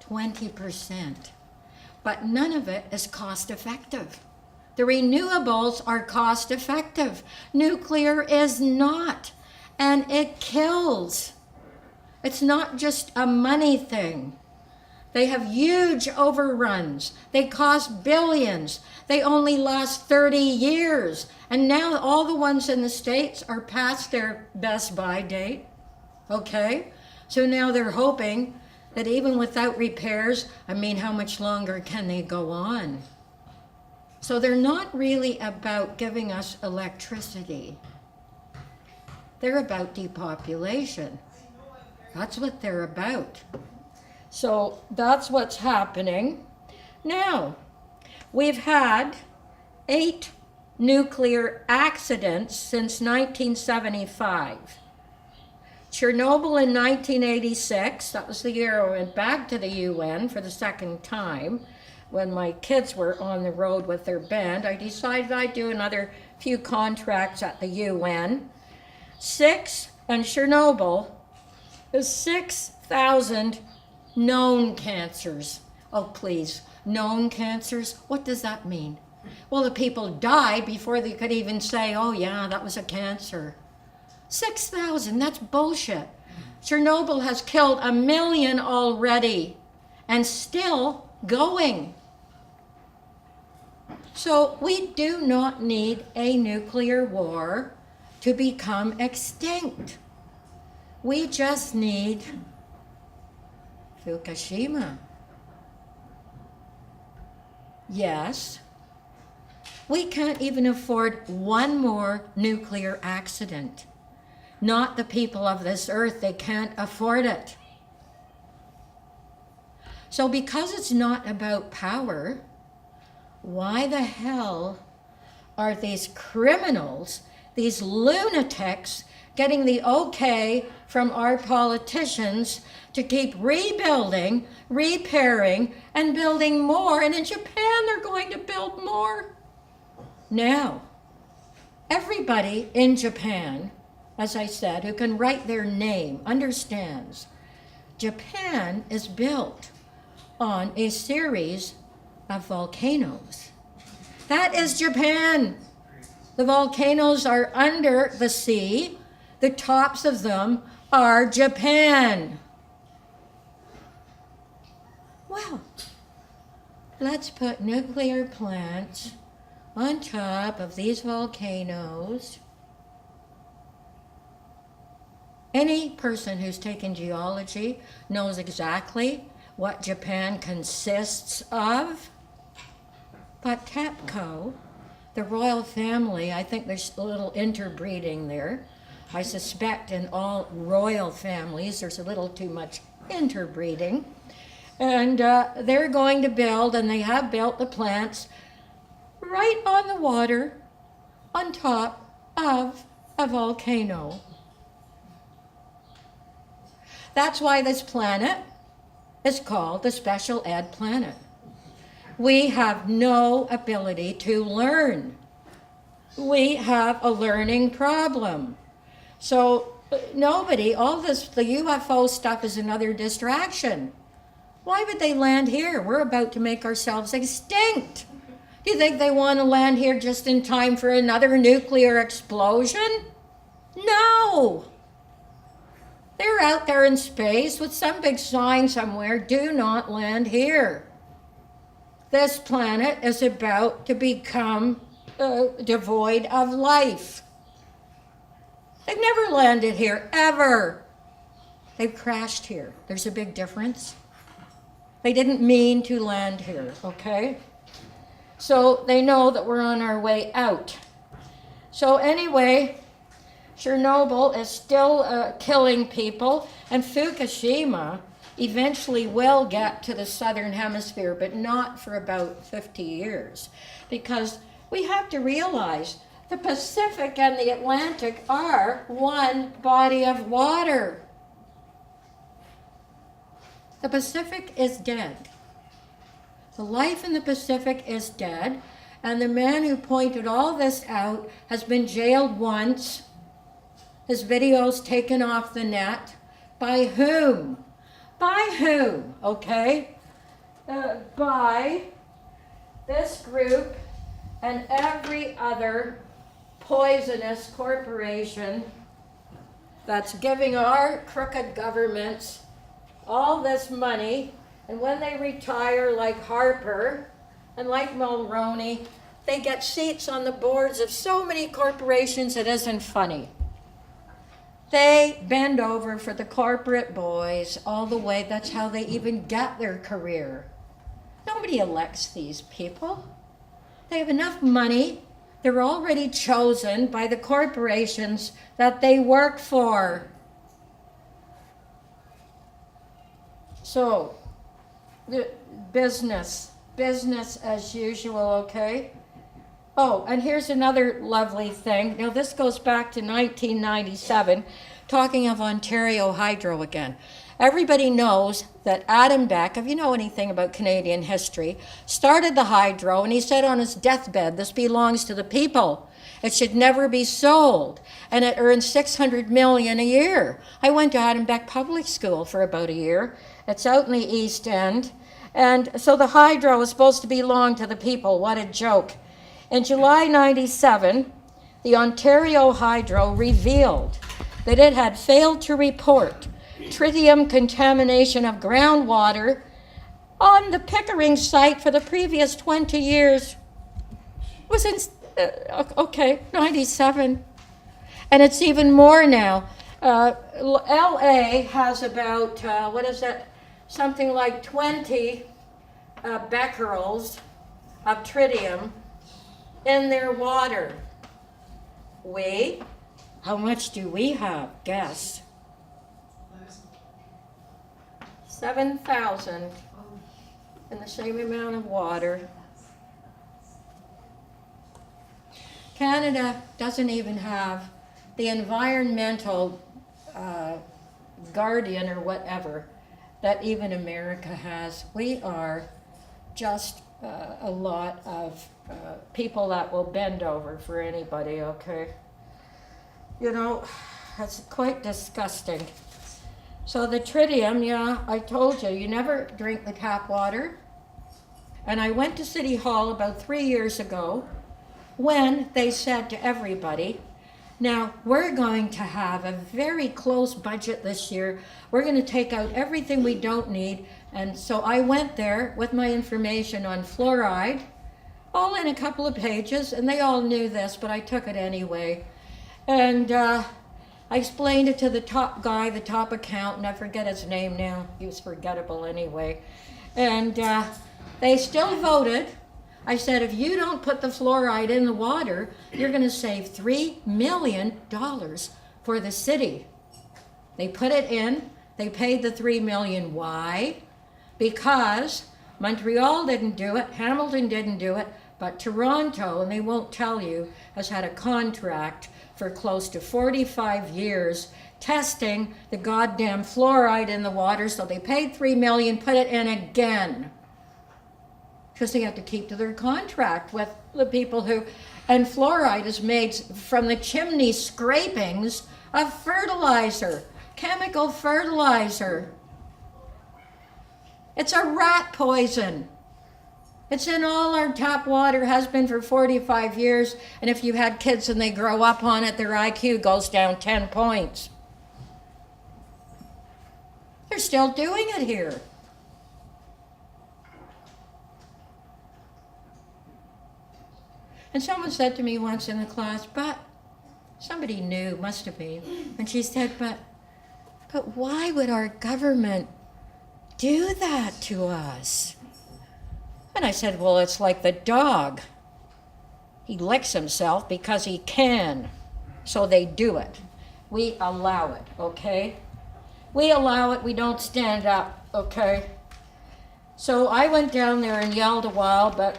20%. But none of it is cost effective. The renewables are cost effective. Nuclear is not, and it kills. It's not just a money thing. They have huge overruns. They cost billions. They only last 30 years. And now all the ones in the States are past their best buy date. Okay? So now they're hoping that even without repairs, how much longer can they go on? So they're not really about giving us electricity. They're about depopulation. That's what they're about. So that's what's happening. Now, we've had 8 nuclear accidents since 1975. Chernobyl in 1986, that was the year I went back to the UN for the second time. When my kids were on the road with their band, I decided I'd do another few contracts at the UN. And Chernobyl is 6,000 known cancers. Oh, please, known cancers? What does that mean? Well, the people died before they could even say, oh yeah, that was a cancer. 6,000, that's bullshit. Chernobyl has killed 1 million already and still going. So we do not need a nuclear war to become extinct. We just need Fukushima. Yes, we can't even afford one more nuclear accident. Not the people of this earth, they can't afford it. So because it's not about power, why the hell are these criminals, these lunatics, getting the okay from our politicians to keep rebuilding, repairing, and building more? And in Japan, they're going to build more. Now, everybody in Japan, as I said, who can write their name, understands Japan is built on a series of volcanoes. That is Japan. The volcanoes are under the sea. The tops of them are Japan. Well, let's put nuclear plants on top of these volcanoes. Any person who's taken geology knows exactly what Japan consists of. But TEPCO, the royal family, I think there's a little interbreeding there. I suspect in all royal families there's a little too much interbreeding. And they're going to build, and they have built the plants right on the water on top of a volcano. That's why this planet is called the special ed planet. We have no ability to learn. We have a learning problem. So nobody, all this, the UFO stuff is another distraction. Why would they land here? We're about to make ourselves extinct. Do you think they want to land here just in time for another nuclear explosion? No. They're out there in space with some big sign somewhere, do not land here. This planet is about to become devoid of life. They've never landed here, ever. They've crashed here. There's a big difference. They didn't mean to land here, okay? So they know that we're on our way out. So anyway, Chernobyl is still killing people, and Fukushima eventually will get to the southern hemisphere, but not for about 50 years. Because we have to realize the Pacific and the Atlantic are one body of water. The Pacific is dead. The life in the Pacific is dead, and the man who pointed all this out has been jailed once. His videos taken off the net. By whom? By whom? Okay? By this group and every other poisonous corporation that's giving our crooked governments all this money, and when they retire, like Harper and like Mulroney, they get seats on the boards of so many corporations it isn't funny. They bend over for the corporate boys all the way. That's how they even get their career. Nobody elects these people. They have enough money. They're already chosen by the corporations that they work for. So, the business as usual, okay? Oh, and here's another lovely thing. Now, this goes back to 1997, talking of Ontario Hydro again. Everybody knows that Adam Beck, if you know anything about Canadian history, started the hydro, and he said on his deathbed, this belongs to the people. It should never be sold. And it earns $600 million a year. I went to Adam Beck Public School for about a year. It's out in the East End. And so the hydro is supposed to belong to the people. What a joke. In July 97, the Ontario Hydro revealed that it had failed to report tritium contamination of groundwater on the Pickering site for the previous 20 years. It was in, 97. And it's even more now. LA has about, something like 20 becquerels of tritium in their water. How much do we have? Guess. 7,000 in the same amount of water. Canada doesn't even have the environmental guardian or whatever that even America has. We are just a lot of people that will bend over for anybody, okay? You know, it's quite disgusting. So the tritium, yeah, I told you, you never drink the tap water. And I went to City Hall about 3 years ago when they said to everybody, now we're going to have a very close budget this year. We're going to take out everything we don't need. And so I went there with my information on fluoride, all in a couple of pages, and they all knew this, but I took it anyway. And I explained it to the top guy, the top accountant, I forget his name now, he was forgettable anyway. And they still voted I said, if you don't put the fluoride in the water, you're going to save $3 million for the city. They put it in. They paid the $3 million. Why? Because Montreal didn't do it, Hamilton didn't do it, but Toronto, and they won't tell you, has had a contract for close to 45 years testing the goddamn fluoride in the water. So they paid $3 million, put it in again, because they have to keep to their contract with the people who, and fluoride is made from the chimney scrapings of fertilizer, chemical fertilizer. It's a rat poison. It's in all our tap water, has been for 45 years, and if you had kids and they grow up on it, their IQ goes down 10 points. They're still doing it here. And someone said to me once in the class, but somebody knew, must have been, and she said, but why would our government do that to us? And I said, well, it's like the dog. He licks himself because he can, so they do it. We allow it, okay? We allow it, we don't stand up, okay? So I went down there and yelled a while, but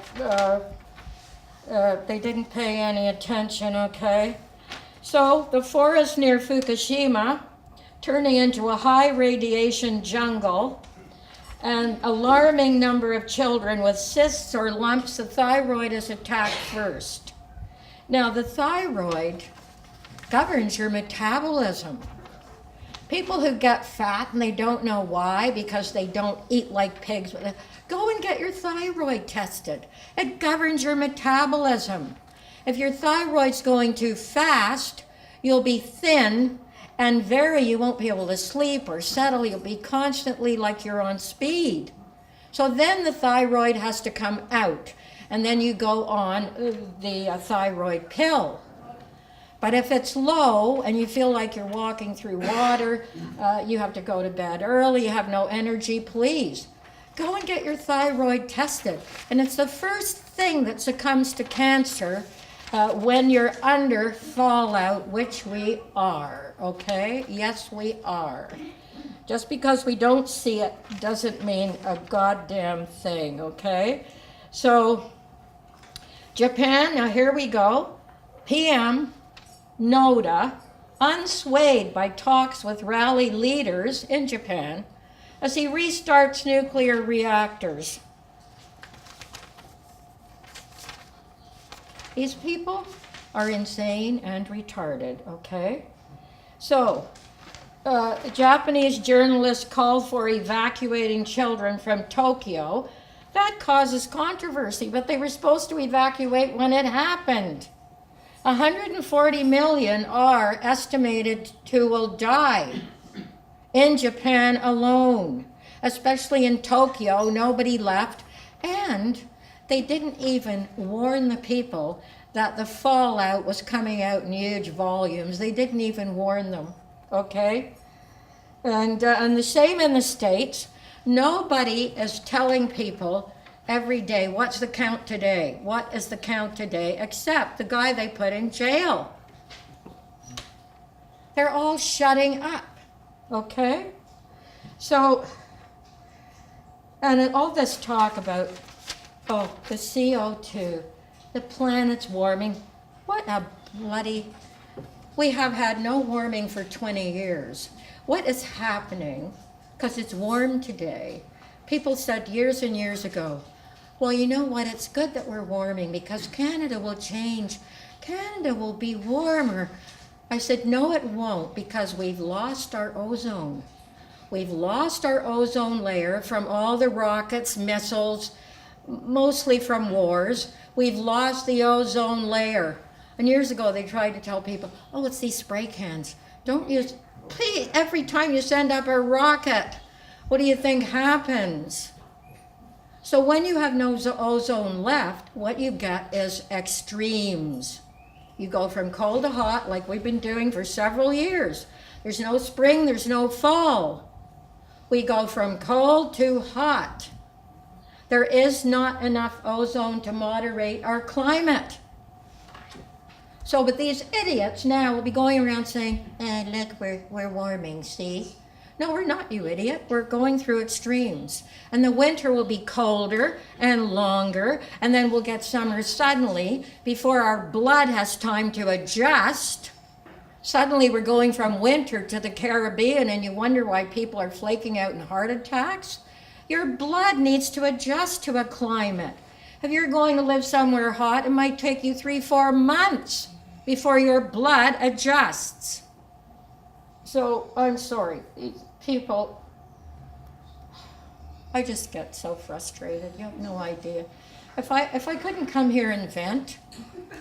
they didn't pay any attention, okay? So the forest near Fukushima, turning into a high radiation jungle, an alarming number of children with cysts or lumps. The thyroid is attacked first. Now the thyroid governs your metabolism. People who get fat and they don't know why, because they don't eat like pigs, go and get your thyroid tested. It governs your metabolism. If your thyroid's going too fast, you'll be thin and you won't be able to sleep or settle. You'll be constantly like you're on speed. So then the thyroid has to come out, and then you go on the thyroid pill. But if it's low and you feel like you're walking through water, you have to go to bed early, you have no energy, please go and get your thyroid tested. And it's the first thing that succumbs to cancer when you're under fallout, which we are, okay? Yes, we are. Just because we don't see it doesn't mean a goddamn thing, okay? So, Japan, now here we go. PM Noda, unswayed by talks with rally leaders in Japan, as he restarts nuclear reactors. These people are insane and retarded, okay? So, Japanese journalists called for evacuating children from Tokyo. That causes controversy, but they were supposed to evacuate when it happened. 140 million are estimated to will die in Japan alone, especially in Tokyo. Nobody left, and they didn't even warn the people that the fallout was coming out in huge volumes. They didn't even warn them, okay? And the same in the States. Nobody is telling people every day, what's the count today? What is the count today? Except the guy they put in jail. They're all shutting up, okay? So, and all this talk about, oh, the CO2, the planet's warming. What a bloody, we have had no warming for 20 years. What is happening? Because it's warm today. People said years and years ago, well, you know what, it's good that we're warming because Canada will change. Canada will be warmer. I said, no, it won't, because we've lost our ozone. We've lost our ozone layer from all the rockets, missiles, mostly from wars. We've lost the ozone layer. And years ago, they tried to tell people, oh, it's these spray cans. Don't use, please, every time you send up a rocket, what do you think happens? So when you have no ozone left, what you get is extremes. You go from cold to hot, like we've been doing for several years. There's no spring, there's no fall. We go from cold to hot. There is not enough ozone to moderate our climate. So, but these idiots now will be going around saying, look, we're warming, see? No, we're not, you idiot. We're going through extremes. And the winter will be colder and longer, and then we'll get summer suddenly before our blood has time to adjust. Suddenly we're going from winter to the Caribbean, and you wonder why people are flaking out in heart attacks. Your blood needs to adjust to a climate. If you're going to live somewhere hot, it might take you 3-4 months before your blood adjusts. So I'm sorry, people, I just get so frustrated. You have no idea. If I couldn't come here and vent,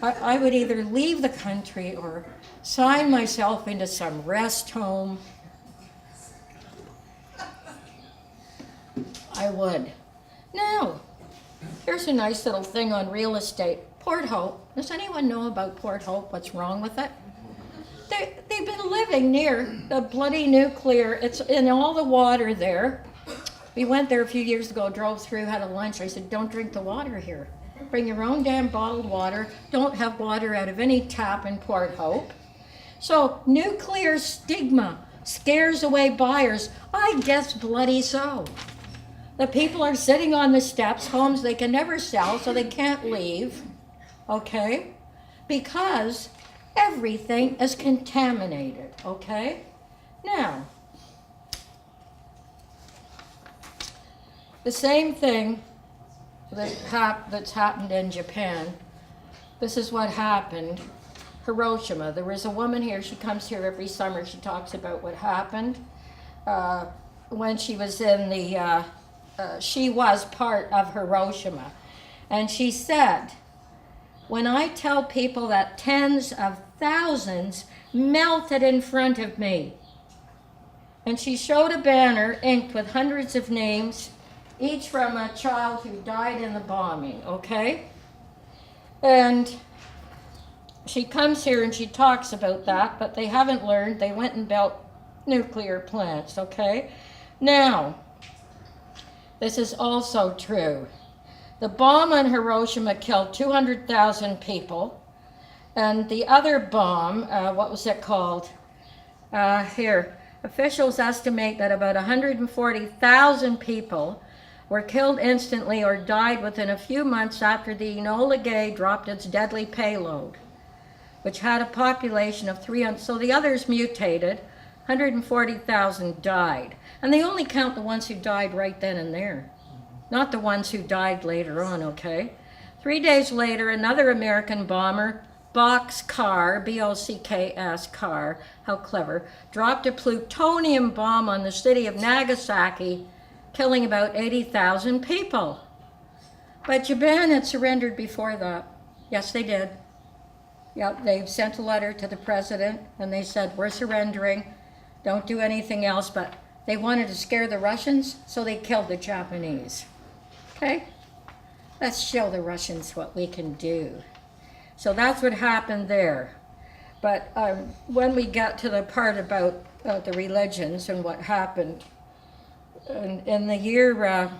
I would either leave the country or sign myself into some rest home. I would. Now, here's a nice little thing on real estate. Port Hope. Does anyone know about Port Hope? What's wrong with it? They've been living near the bloody nuclear. It's in all the water there. We went there a few years ago, drove through, had a lunch. I said, don't drink the water here. Bring your own damn bottled water. Don't have water out of any tap in Port Hope. So nuclear stigma scares away buyers. I guess bloody so. The people are sitting on the steps, homes they can never sell, so they can't leave, okay? Because everything is contaminated, okay? Now, the same thing that's happened in Japan, this is what happened. Hiroshima, there was a woman here, she comes here every summer, she talks about what happened when she was in the, she was part of Hiroshima. And she said, when I tell people that tens of thousands melted in front of me. And she showed a banner inked with hundreds of names, each from a child who died in the bombing, okay? And she comes here and she talks about that, but they haven't learned. They went and built nuclear plants, okay? Now, this is also true. The bomb on Hiroshima killed 200,000 people. And the other bomb, what was it called? Here, officials estimate that about 140,000 people were killed instantly or died within a few months after the Enola Gay dropped its deadly payload, which had a population of 300. So the others mutated, 140,000 died. And they only count the ones who died right then and there, not the ones who died later on, okay? 3 days later, another American bomber, Boxcar, B-O-C-K-S, car, how clever, dropped a plutonium bomb on the city of Nagasaki, killing about 80,000 people. But Japan had surrendered before that. Yes, they did. Yep, they sent a letter to the president and they said, we're surrendering, don't do anything else, but they wanted to scare the Russians, so they killed the Japanese. Okay? Let's show the Russians what we can do. So that's what happened there. But when we got to the part about the religions and what happened, in the year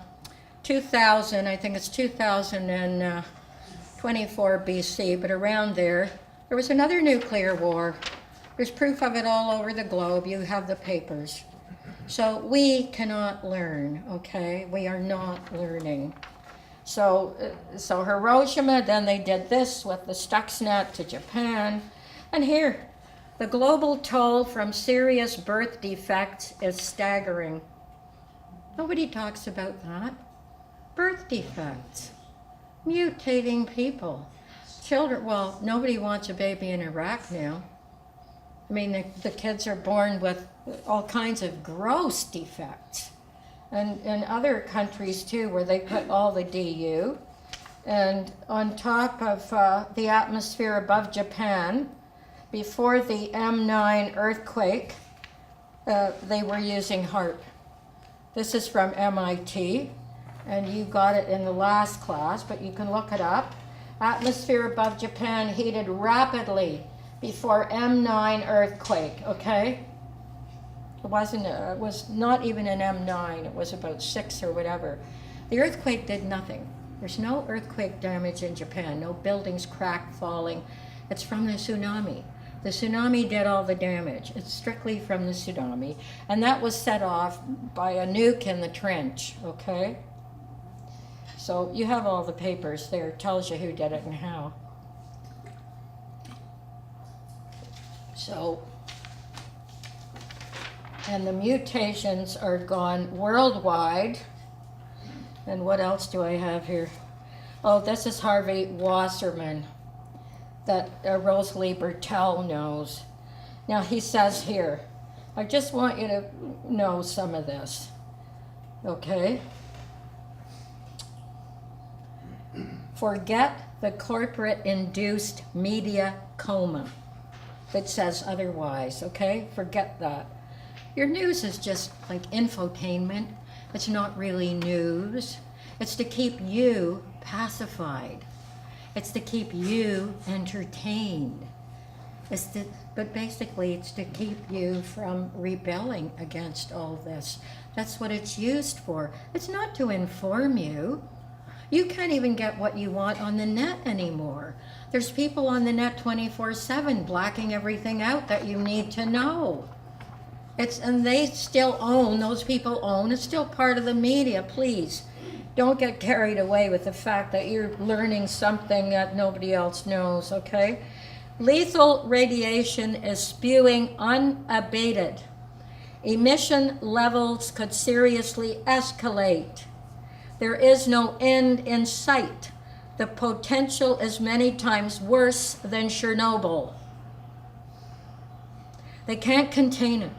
2000, I think it's 2024 BC, but around there was another nuclear war. There's proof of it all over the globe. You have the papers. So we cannot learn, okay? We are not learning. So Hiroshima, then they did this with the Stuxnet to Japan. And here, the global toll from serious birth defects is staggering. Nobody talks about that. Birth defects, mutating people, children. Well, nobody wants a baby in Iraq now. I mean, the kids are born with all kinds of gross defects. And in other countries too, where they put all the DU. And on top of the atmosphere above Japan, before the M9 earthquake, they were using HAARP. This is from MIT, and you got it in the last class, but you can look it up. Atmosphere above Japan heated rapidly before M9 earthquake, okay? It was not even an M9, it was about 6 or whatever. The earthquake did nothing. There's no earthquake damage in Japan, no buildings cracked, falling. It's from the tsunami. The tsunami did all the damage. It's strictly from the tsunami. And that was set off by a nuke in the trench, okay? So you have all the papers there. It tells you who did it and how. So, and the mutations are gone worldwide. And what else do I have here? Oh, this is Harvey Wasserman that Rosalie Bertel knows. Now he says here, I just want you to know some of this, okay? Forget the corporate-induced media coma that says otherwise, okay? Forget that. Your news is just like infotainment. It's not really news. It's to keep you pacified. It's to keep you entertained. But basically, it's to keep you from rebelling against all this. That's what it's used for. It's not to inform you. You can't even get what you want on the net anymore. There's people on the net 24/7 blacking everything out that you need to know. And they still own, those people own, it's still part of the media. Please, don't get carried away with the fact that you're learning something that nobody else knows, okay? Lethal radiation is spewing unabated. Emission levels could seriously escalate. There is no end in sight. The potential is many times worse than Chernobyl. They can't contain it.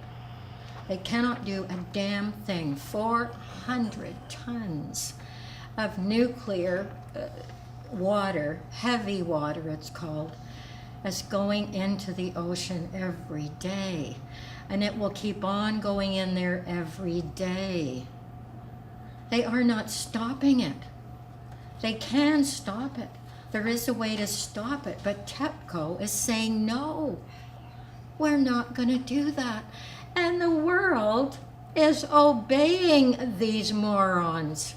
They cannot do a damn thing. 400 tons of nuclear water, heavy water it's called, is going into the ocean every day. And it will keep on going in there every day. They are not stopping it. They can stop it. There is a way to stop it, but TEPCO is saying no. We're not going to do that. And the world is obeying these morons.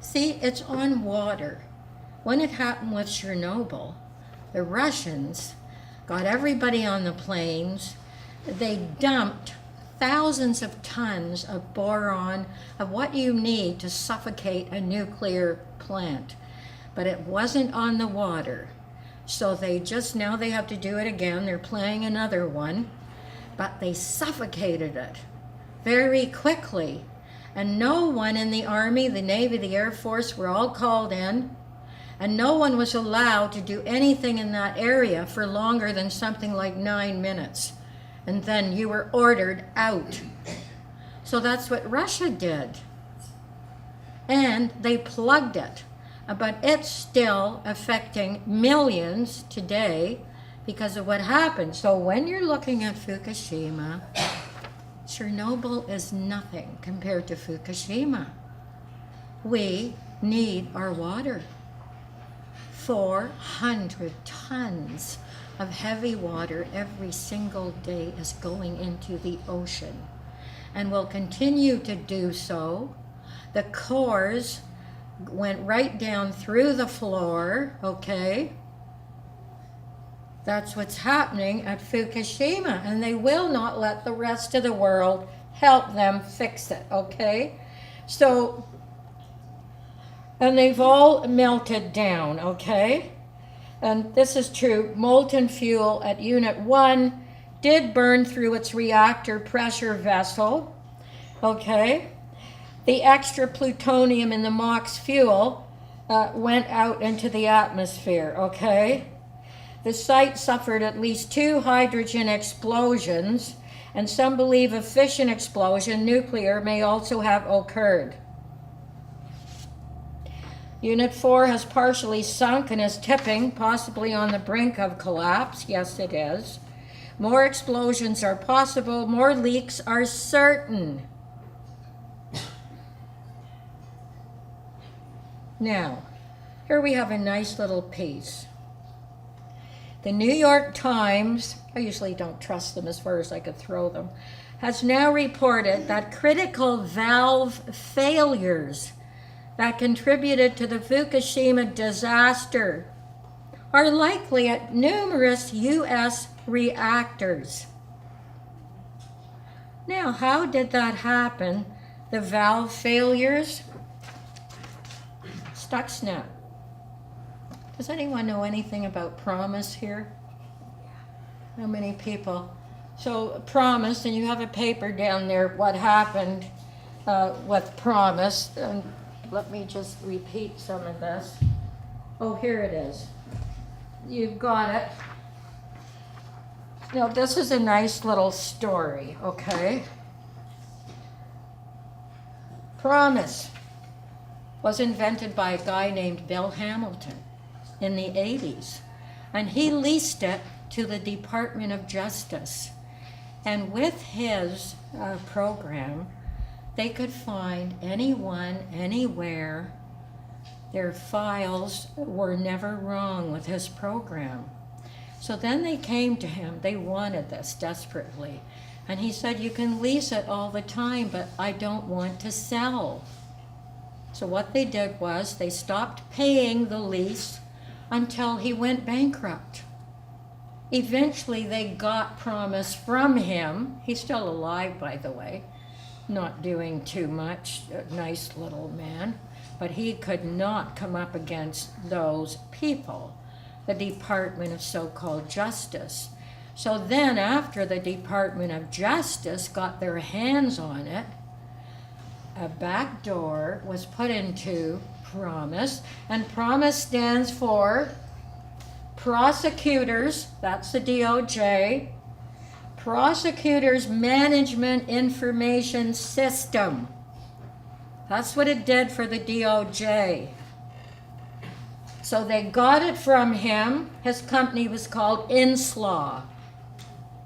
See, it's on water. When it happened with Chernobyl, the Russians got everybody on the planes. They dumped thousands of tons of boron, of what you need to suffocate a nuclear plant. But it wasn't on the water. So now they have to do it again. They're planning another one. But they suffocated it very quickly. And no one in the Army, the Navy, the Air Force were all called in. And no one was allowed to do anything in that area for longer than something like 9 minutes. And then you were ordered out. So that's what Russia did. And they plugged it. But it's still affecting millions today because of what happened. So when you're looking at Fukushima, Chernobyl is nothing compared to Fukushima. We need our water. 400 tons of heavy water every single day is going into the ocean and will continue to do so. The cores went right down through the floor, okay? That's what's happening at Fukushima, and they will not let the rest of the world help them fix it, okay? So, and they've all melted down, okay? And this is true. Molten fuel at Unit 1 did burn through its reactor pressure vessel, okay? The extra plutonium in the MOX fuel went out into the atmosphere, okay? The site suffered at least 2 hydrogen explosions, and some believe a fission explosion, nuclear, may also have occurred. Unit 4 has partially sunk and is tipping, possibly on the brink of collapse. Yes, it is. More explosions are possible. More leaks are certain. Now, here we have a nice little piece. The New York Times, I usually don't trust them as far as I could throw them, has now reported that critical valve failures that contributed to the Fukushima disaster are likely at numerous U.S. reactors. Now, how did that happen? The valve failures? Stuxnet. Does anyone know anything about Promis here? How many people? So Promis, and you have a paper down there, what happened with Promis. And let me just repeat some of this. Oh, here it is. You've got it. Now, this is a nice little story, okay? Promis was invented by a guy named Bill Hamilton in the 80s, and he leased it to the Department of Justice. And with his program, they could find anyone, anywhere. Their files were never wrong with his program. So then they came to him. They wanted this desperately. And he said, you can lease it all the time, but I don't want to sell. So what they did was they stopped paying the lease until he went bankrupt. Eventually they got Promis from him. He's still alive, by the way, not doing too much, a nice little man. But he could not come up against those people, the Department of so-called Justice. So then after the Department of Justice got their hands on it, a back door was put into Promis, and Promis stands for Prosecutors, that's the DOJ, Prosecutors Management Information System. That's what it did for the DOJ. So they got it from him. His company was called Inslaw.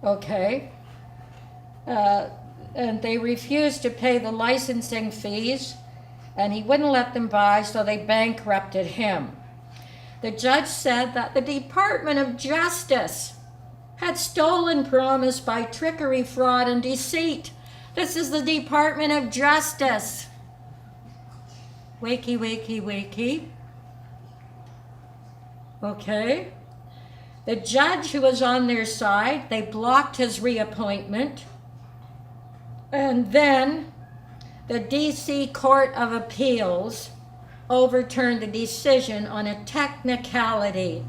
Okay? And they refused to pay the licensing fees, and he wouldn't let them buy, so they bankrupted him. The judge said that the Department of Justice had stolen Promis by trickery, fraud, and deceit. This is the Department of Justice. Wakey, wakey, wakey. Okay. The judge who was on their side, they blocked his reappointment. And then the D.C. Court of Appeals overturned the decision on a technicality,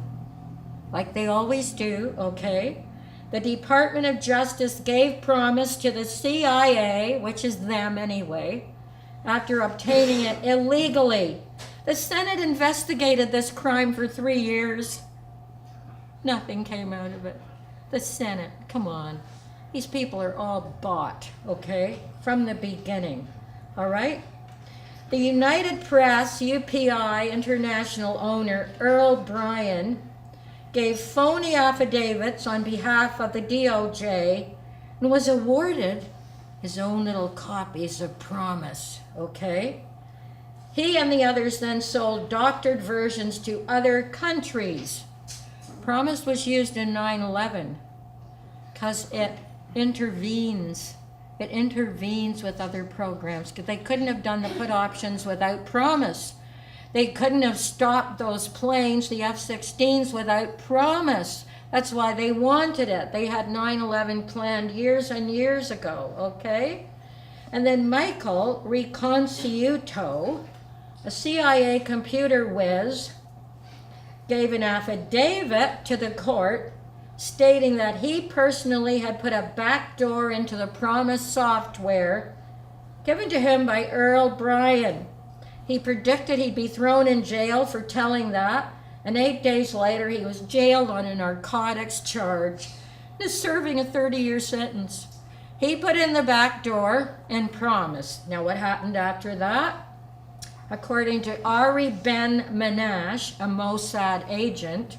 like they always do, okay? The Department of Justice gave Promis to the CIA, which is them anyway, after obtaining it illegally. The Senate investigated this crime for 3 years. Nothing came out of it. The Senate, come on. These people are all bought, okay, from the beginning, all right? The United Press, UPI International owner Earl Bryan, gave phony affidavits on behalf of the DOJ and was awarded his own little copies of Promis, okay? He and the others then sold doctored versions to other countries. Promis was used in 9/11 because it intervenes. It intervenes with other programs. They couldn't have done the put options without Promis. They couldn't have stopped those planes, the F-16s, without Promis. That's why they wanted it. They had 9/11 planned years and years ago, okay? And then Michael Riconciuto, a CIA computer whiz, gave an affidavit to the court stating that he personally had put a backdoor into the Promis software given to him by Earl Bryan. He predicted he'd be thrown in jail for telling that, and 8 days later he was jailed on a narcotics charge and is serving a 30-year sentence. He put in the backdoor and Promis. Now what happened after that? According to Ari Ben Menash, a Mossad agent,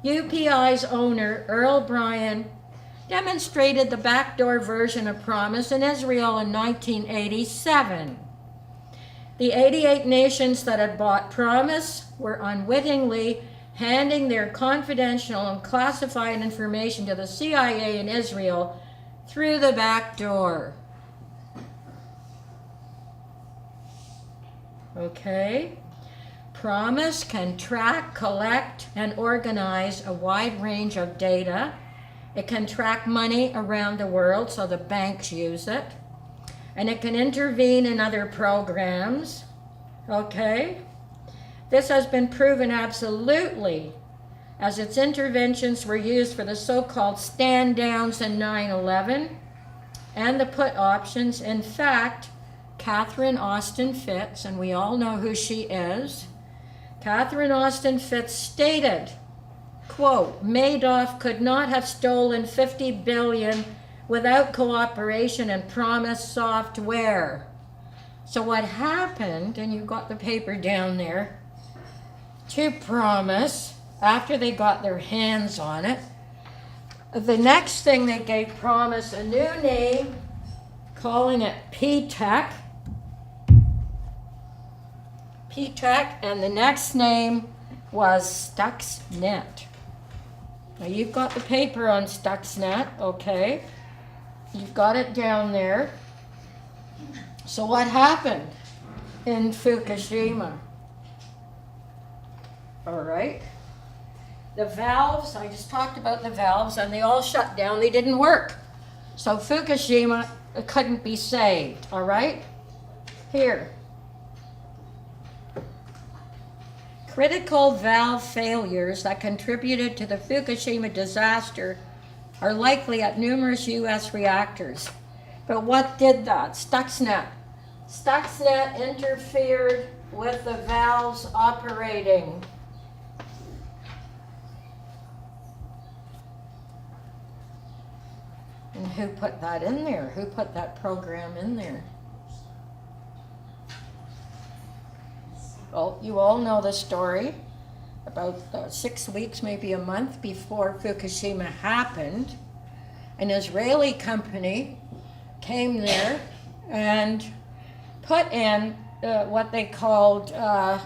UPI's owner, Earl Bryan, demonstrated the backdoor version of Promis in Israel in 1987. The 88 nations that had bought Promis were unwittingly handing their confidential and classified information to the CIA in Israel through the back door. Okay? Promis can track, collect, and organize a wide range of data. It can track money around the world, so the banks use it. And it can intervene in other programs. Okay? This has been proven absolutely, as its interventions were used for the so-called stand-downs in 9/11 and the put options. In fact, Catherine Austin Fitts, and we all know who she is, Catherine Austin Fitts stated, quote, Madoff could not have stolen $50 billion without cooperation and Promis software. So what happened, and you've got the paper down there, to Promis, after they got their hands on it, the next thing they gave Promis a new name, calling it P-Tech, and the next name was Stuxnet. Now you've got the paper on Stuxnet, okay? You've got it down there. So what happened in Fukushima? All right. The valves, I just talked about the valves, and they all shut down. They didn't work. So Fukushima couldn't be saved, all right? Here. Critical valve failures that contributed to the Fukushima disaster are likely at numerous U.S. reactors. But what did that? Stuxnet. Stuxnet interfered with the valves operating. And who put that in there? Who put that program in there? Well, you all know the story. About 6 weeks, maybe a month before Fukushima happened, an Israeli company came there and put in what they called, let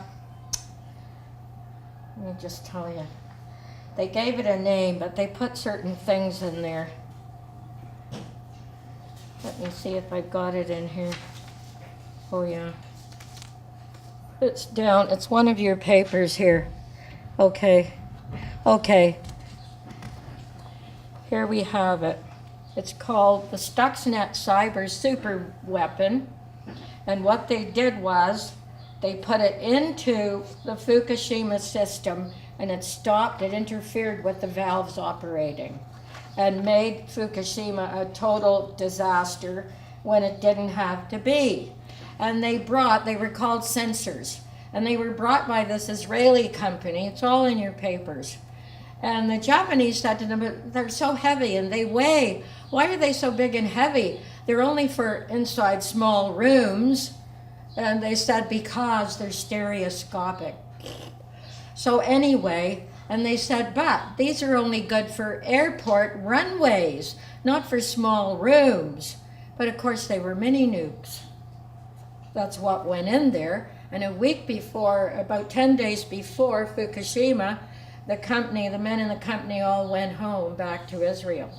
me just tell you, they gave it a name, but they put certain things in there. Let me see if I've got it in here. Oh yeah. It's down, it's one of your papers here. Okay. Here we have it. It's called the Stuxnet Cyber Super Weapon. And what they did was they put it into the Fukushima system and it stopped, it interfered with the valves operating and made Fukushima a total disaster when it didn't have to be. And they were called sensors. And they were brought by this Israeli company. It's all in your papers. And the Japanese said to them, they're so heavy and they weigh. Why are they so big and heavy? They're only for inside small rooms. And they said, because they're stereoscopic. So anyway, and they said, but these are only good for airport runways, not for small rooms. But of course they were mini nukes. That's what went in there. And a week before, about 10 days before Fukushima, the men in the company all went home back to Israel.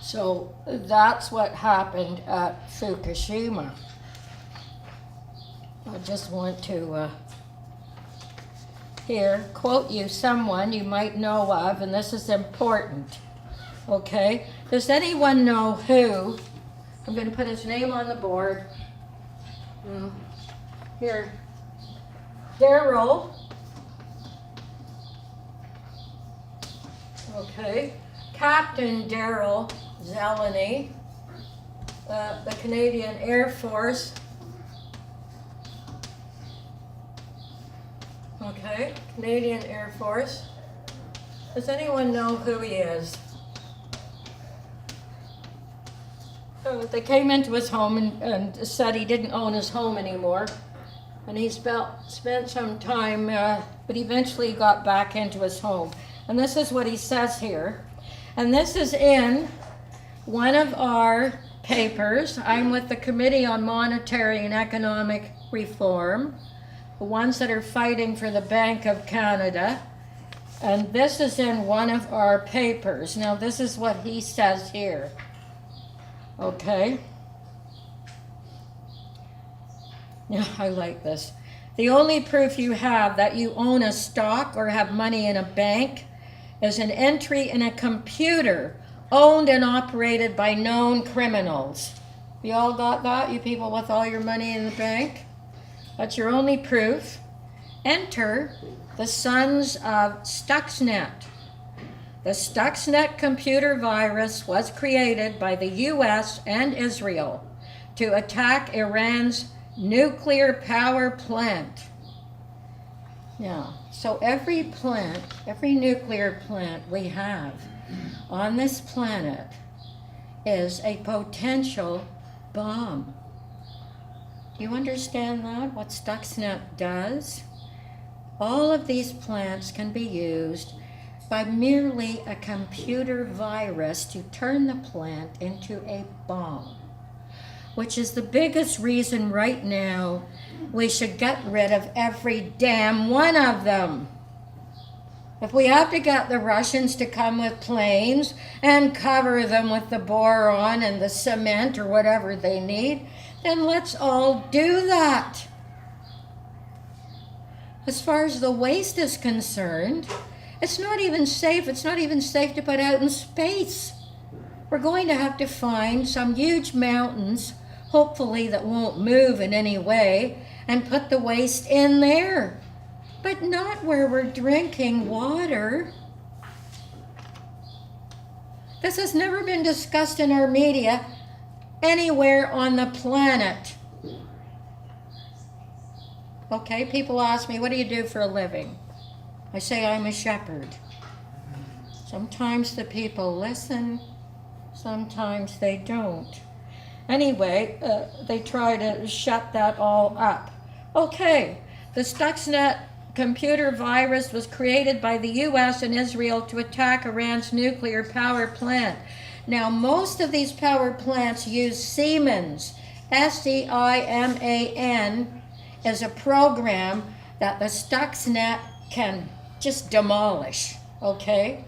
So that's what happened at Fukushima. I just want to here quote you someone you might know of, and this is important. Okay? Does anyone know who? I'm going to put his name on the board. Here. Daryl. Okay. Captain Daryl Zeleny, the Canadian Air Force. Okay, Canadian Air Force. Does anyone know who he is? They came into his home and said he didn't own his home anymore. And he spent some time, but eventually got back into his home. And this is what he says here. And this is in one of our papers. I'm with the Committee on Monetary and Economic Reform, the ones that are fighting for the Bank of Canada. And this is in one of our papers. Now, this is what he says here. Okay? Yeah, I like this. The only proof you have that you own a stock or have money in a bank is an entry in a computer owned and operated by known criminals. You all got that? You people with all your money in the bank? That's your only proof. Enter the sons of Stuxnet. The Stuxnet computer virus was created by the US and Israel to attack Iran's nuclear power plant. Now, so every nuclear plant we have on this planet is a potential bomb. Do you understand that? What Stuxnet does? All of these plants can be used by merely a computer virus to turn the plant into a bomb, which is the biggest reason right now we should get rid of every damn one of them. If we have to get the Russians to come with planes and cover them with the boron and the cement or whatever they need, then let's all do that. As far as the waste is concerned, it's not even safe. It's not even safe to put out in space. We're going to have to find some huge mountains, hopefully that won't move in any way, and put the waste in there. But not where we're drinking water. This has never been discussed in our media anywhere on the planet. Okay, people ask me, what do you do for a living? I say I'm a shepherd. Sometimes the people listen, sometimes they don't. Anyway, they try to shut that all up. Okay, the Stuxnet computer virus was created by the US and Israel to attack Iran's nuclear power plant. Now, most of these power plants use Siemens. S-E-I-M-A-N is a program that the Stuxnet can just demolish, okay?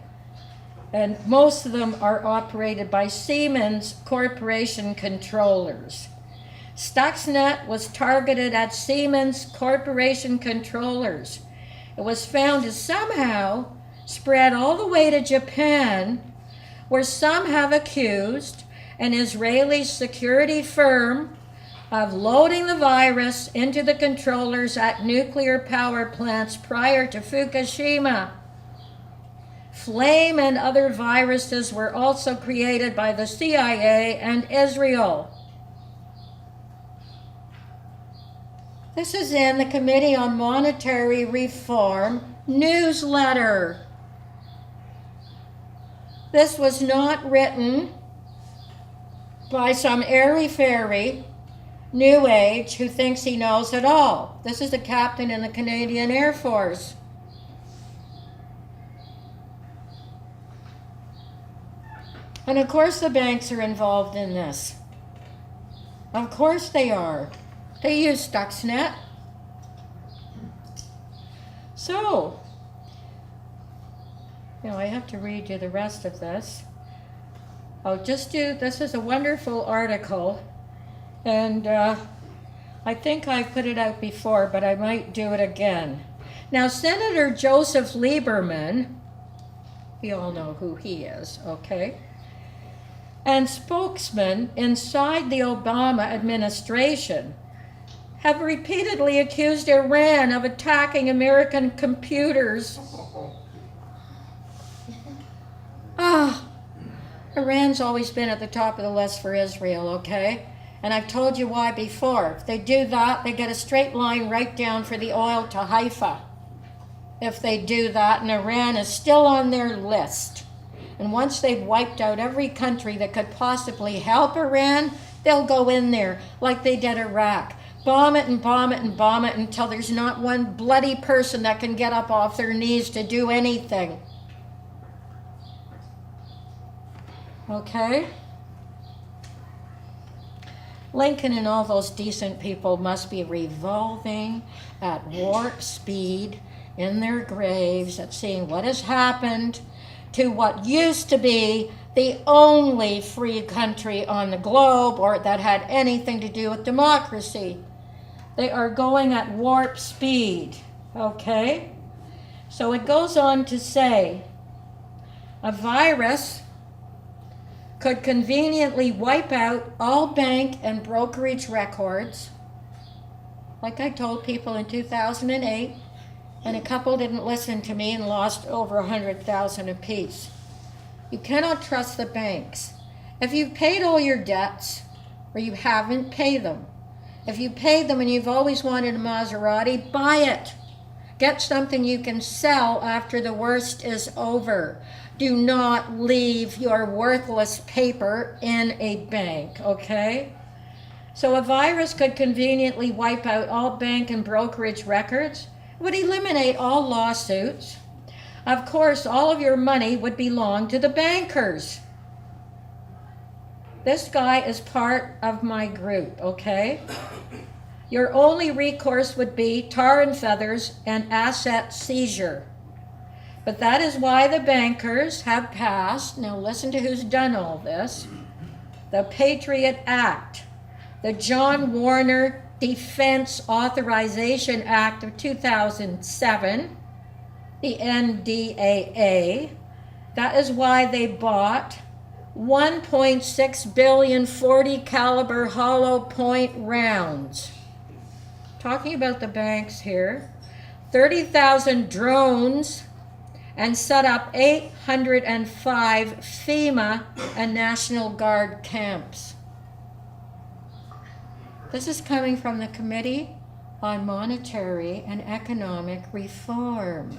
And most of them are operated by Siemens Corporation controllers. Stuxnet was targeted at Siemens Corporation controllers. It was found to somehow spread all the way to Japan, where some have accused an Israeli security firm of loading the virus into the controllers at nuclear power plants prior to Fukushima. Flame and other viruses were also created by the CIA and Israel. This is in the Committee on Monetary Reform newsletter. This was not written by some airy-fairy New Age who thinks he knows it all. This is the captain in the Canadian Air Force. And of course the banks are involved in this. Of course they are. They use Stuxnet. So, I have to read you the rest of this. This is a wonderful article, and I think I put it out before, but I might do it again. Now, Senator Joseph Lieberman, we all know who he is, okay? And spokesmen inside the Obama administration have repeatedly accused Iran of attacking American computers. Iran's always been at the top of the list for Israel, okay? And I've told you why before. If they do that, they get a straight line right down for the oil to Haifa. If they do that, and Iran is still on their list. And once they've wiped out every country that could possibly help Iran, they'll go in there like they did Iraq. Bomb it and bomb it and bomb it until there's not one bloody person that can get up off their knees to do anything. Okay? Lincoln and all those decent people must be revolving at warp speed in their graves at seeing what has happened to what used to be the only free country on the globe, or that had anything to do with democracy. They are going at warp speed, okay? So it goes on to say, a virus could conveniently wipe out all bank and brokerage records, like I told people in 2008, and a couple didn't listen to me and lost over 100,000 apiece. You cannot trust the banks. If you've paid all your debts, or you haven't, pay them. If you paid them and you've always wanted a Maserati, buy it. Get something you can sell after the worst is over. Do not leave your worthless paper in a bank, okay? So a virus could conveniently wipe out all bank and brokerage records. It would eliminate all lawsuits. Of course, all of your money would belong to the bankers. This guy is part of my group, okay? Your only recourse would be tar and feathers and asset seizure. But that is why the bankers have passed, now listen to who's done all this, the Patriot Act, the John Warner Defense Authorization Act of 2007, the NDAA. That is why they bought 1.6 billion 40 caliber hollow point rounds. Talking about the banks here, 30,000 drones, and set up 805 FEMA and National Guard camps. This is coming from the Committee on Monetary and Economic Reform.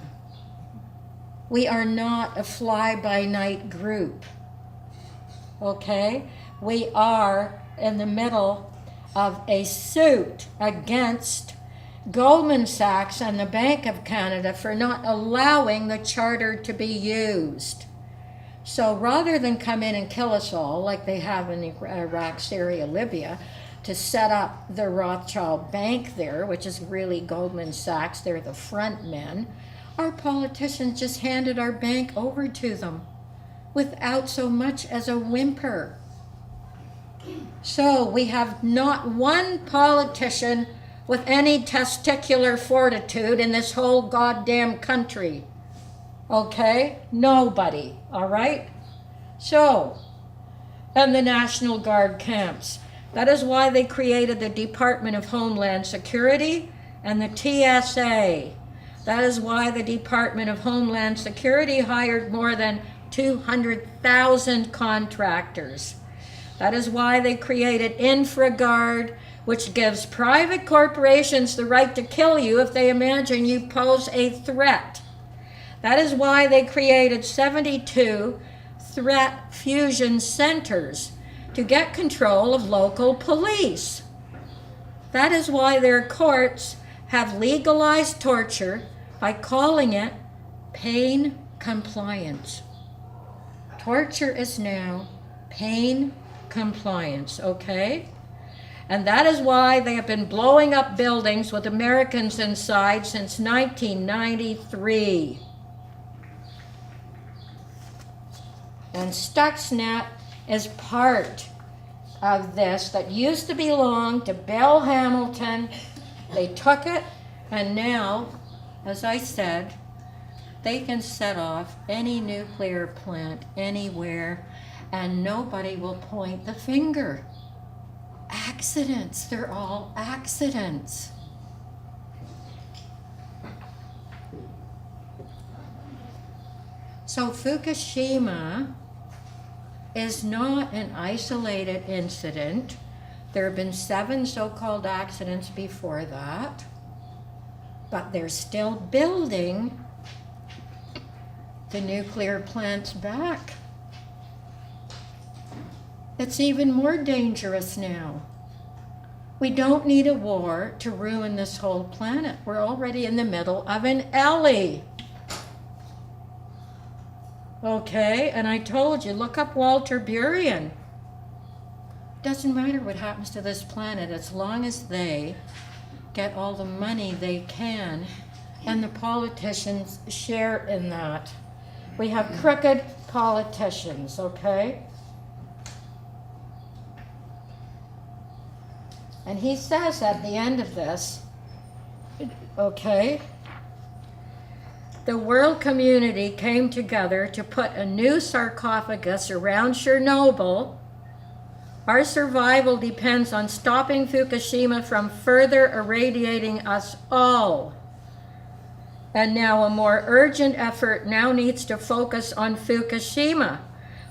We are not a fly-by-night group, okay? We are in the middle of a suit against Goldman Sachs and the Bank of Canada for not allowing the charter to be used. So rather than come in and kill us all like they have in Iraq, Syria, Libya, to set up the Rothschild Bank there, which is really Goldman Sachs, they're the front men, our politicians just handed our bank over to them without so much as a whimper. So we have not one politician with any testicular fortitude in this whole goddamn country. Okay? Nobody, all right? So, and the National Guard camps. That is why they created the Department of Homeland Security and the TSA. That is why the Department of Homeland Security hired more than 200,000 contractors. That is why they created InfraGard, which gives private corporations the right to kill you if they imagine you pose a threat. That is why they created 72 threat fusion centers to get control of local police. That is why their courts have legalized torture by calling it pain compliance. Torture is now pain compliance, okay? And that is why they have been blowing up buildings with Americans inside since 1993. And Stuxnet is part of this that used to belong to Bill Hamilton. They took it, and now, as I said, they can set off any nuclear plant anywhere, and nobody will point the finger. Accidents, they're all accidents. So Fukushima is not an isolated incident. There have been 7 so-called accidents before that, but they're still building the nuclear plants back. It's even more dangerous now. We don't need a war to ruin this whole planet. We're already in the middle of an alley. Okay, and I told you, look up Walter Burien. doesn't matter what happens to this planet as long as they get all the money they can and the politicians share in that. We have crooked politicians, okay? And he says at the end of this, okay, the world community came together to put a new sarcophagus around Chernobyl. Our survival depends on stopping Fukushima from further irradiating us all. And now a more urgent effort now needs to focus on Fukushima.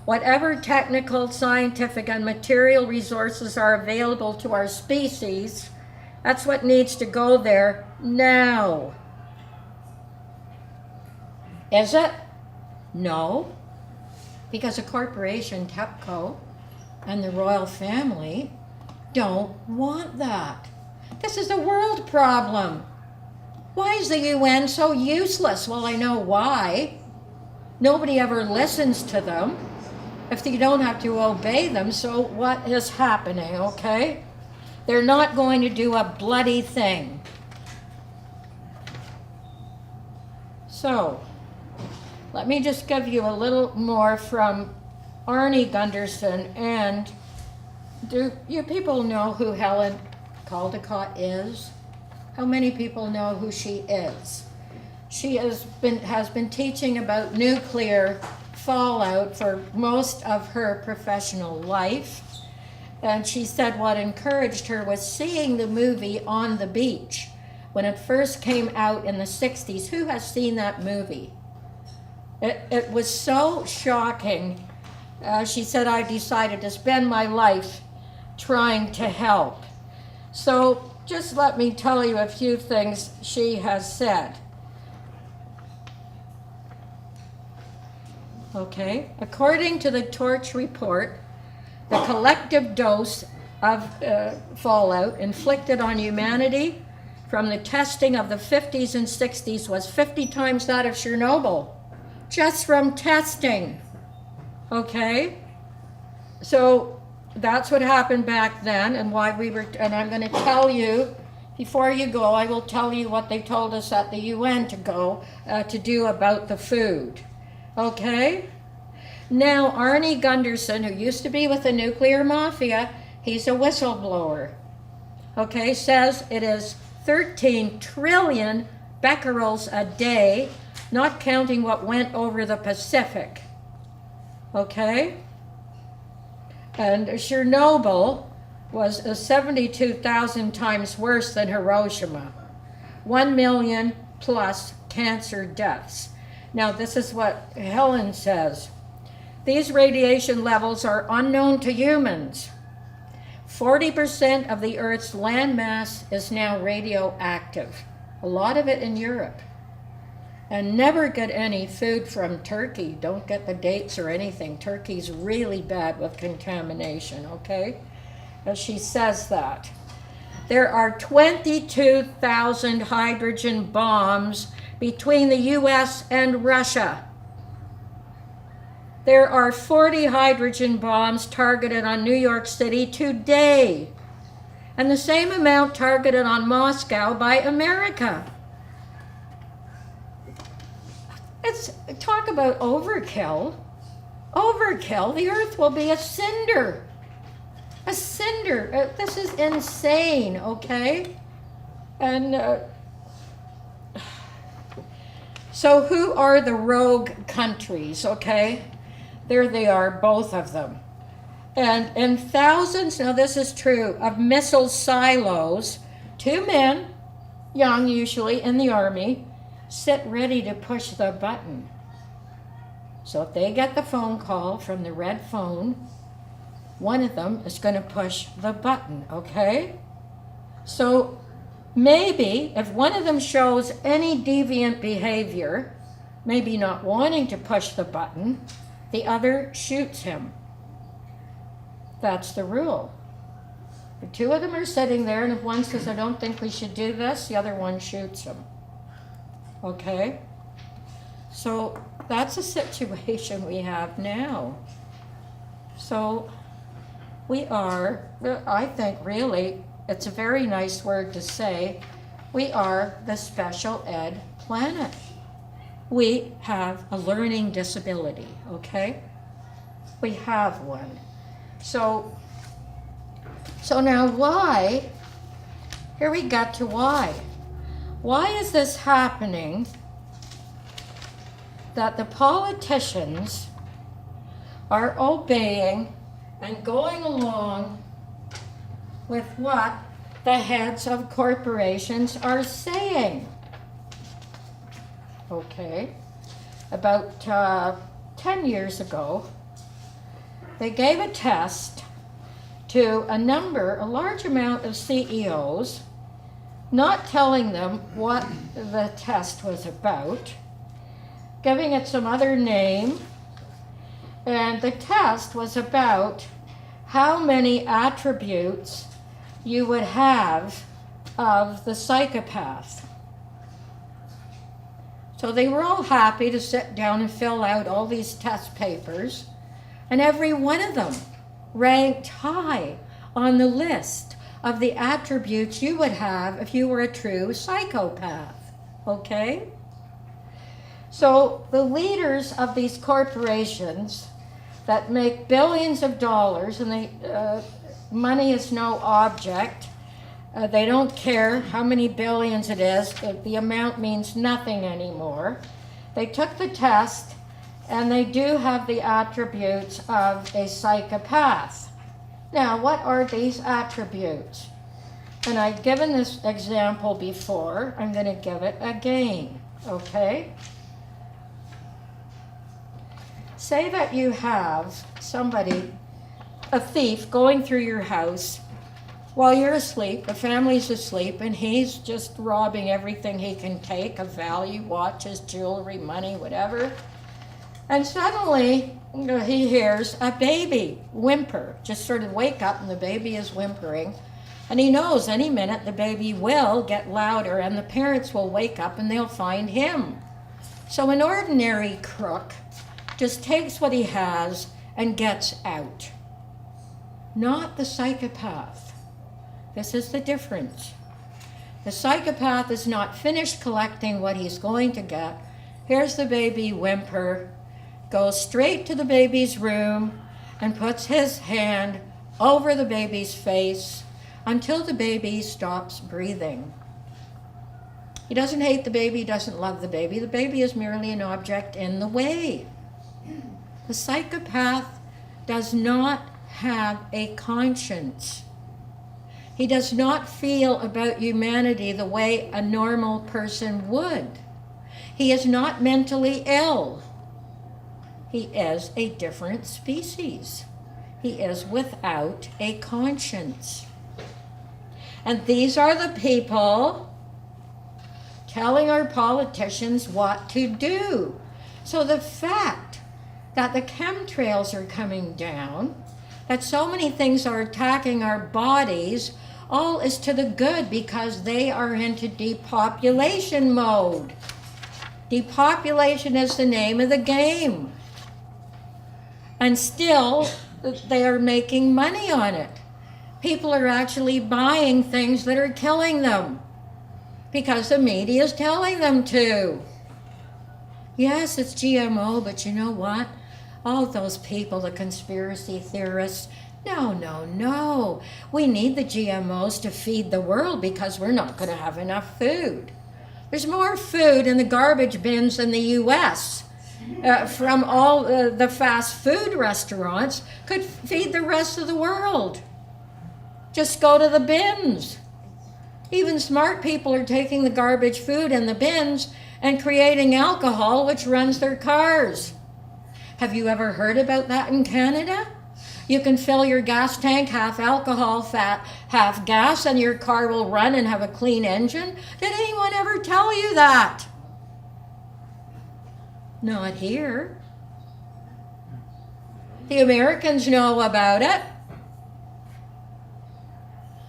Whatever technical, scientific, and material resources are available to our species, that's what needs to go there now. Is it? No. Because a corporation, TEPCO, and the royal family don't want that. This is a world problem. Why is the UN so useless? Well, I know why. Nobody ever listens to them if you don't have to obey them. So what is happening, okay? They're not going to do a bloody thing. So, let me just give you a little more from Arnie Gunderson. And do you people know who Helen Caldicott is? How many people know who she is? She has been teaching about nuclear fallout for most of her professional life. And she said what encouraged her was seeing the movie On the Beach when it first came out in the 60s. Who has seen that movie? It was so shocking. She said, I decided to spend my life trying to help. So just let me tell you a few things she has said. Okay, according to the Torch report, the collective dose of fallout inflicted on humanity from the testing of the 50s and 60s was 50 times that of Chernobyl, just from testing. Okay, so that's what happened back then, and why we were, and I'm going to tell you, before you go, I will tell you what they told us at the UN to go to do about the food. Okay? Now, Arnie Gunderson, who used to be with the nuclear mafia, he's a whistleblower, okay, says it is 13 trillion becquerels a day, not counting what went over the Pacific. Okay? And Chernobyl was 72,000 times worse than Hiroshima. 1 million plus cancer deaths. Now, this is what Helen says. These radiation levels are unknown to humans. 40% of the Earth's land mass is now radioactive. A lot of it in Europe. And never get any food from Turkey. Don't get the dates or anything. Turkey's really bad with contamination, okay? As she says that. There are 22,000 hydrogen bombs between the US and Russia. There are 40 hydrogen bombs targeted on New York City today, and the same amount targeted on Moscow by America. It's talk about overkill. Overkill. The earth will be a cinder. A cinder. This is insane, okay? And so who are the rogue countries, okay? There they are, both of them. And thousands, now this is true, of missile silos, 2 men, young usually, in the army, sit ready to push the button. So if they get the phone call from the red phone, one of them is going to push the button, okay? So maybe if one of them shows any deviant behavior, maybe not wanting to push the button, the other shoots him. That's the rule. The 2 of them are sitting there, and if one says, I don't think we should do this, the other one shoots him. Okay? So that's a situation we have now. So We are, I think really, it's a very nice word to say, we are the special ed planet. We have a learning disability, okay? We have one. So now why, here we got to why. Why is this happening that the politicians are obeying and going along with what the heads of corporations are saying? Okay, about 10 years ago, they gave a test to a large amount of CEOs, not telling them what the test was about, giving it some other name, and the test was about how many attributes you would have of the psychopath. So they were all happy to sit down and fill out all these test papers, and every one of them ranked high on the list of the attributes you would have if you were a true psychopath, okay? So the leaders of these corporations that make billions of dollars, and money is no object, they don't care how many billions it is, the amount means nothing anymore. They took the test, and they do have the attributes of a psychopath. Now, what are these attributes? And I've given this example before, I'm going to give it again, okay? Say that you have somebody, a thief, going through your house while you're asleep, the family's asleep, and he's just robbing everything he can take of value, watches, jewelry, money, whatever. And suddenly he hears a baby whimper, just sort of wake up, and the baby is whimpering. And he knows any minute the baby will get louder and the parents will wake up and they'll find him. So an ordinary crook just takes what he has and gets out. Not the psychopath. This is the difference. The psychopath is not finished collecting what he's going to get. Here's the baby whimper, goes straight to the baby's room and puts his hand over the baby's face until the baby stops breathing. He doesn't hate the baby, doesn't love the baby. The baby is merely an object in the way. The psychopath does not have a conscience. He does not feel about humanity the way a normal person would. He is not mentally ill. He is a different species. He is without a conscience. And these are the people telling our politicians what to do. So the fact that the chemtrails are coming down, that so many things are attacking our bodies, all is to the good because they are into depopulation mode. Depopulation is the name of the game. And still, they are making money on it. People are actually buying things that are killing them because the media is telling them to. Yes, it's GMO, but you know what? All those people, the conspiracy theorists, no. We need the GMOs to feed the world because we're not going to have enough food. There's more food in the garbage bins in the U.S. From all the fast food restaurants could feed the rest of the world. Just go to the bins. Even smart people are taking the garbage food in the bins and creating alcohol, which runs their cars. Have you ever heard about that in Canada? You can fill your gas tank half alcohol, half gas, and your car will run and have a clean engine. Did anyone ever tell you that? Not here. The Americans know about it.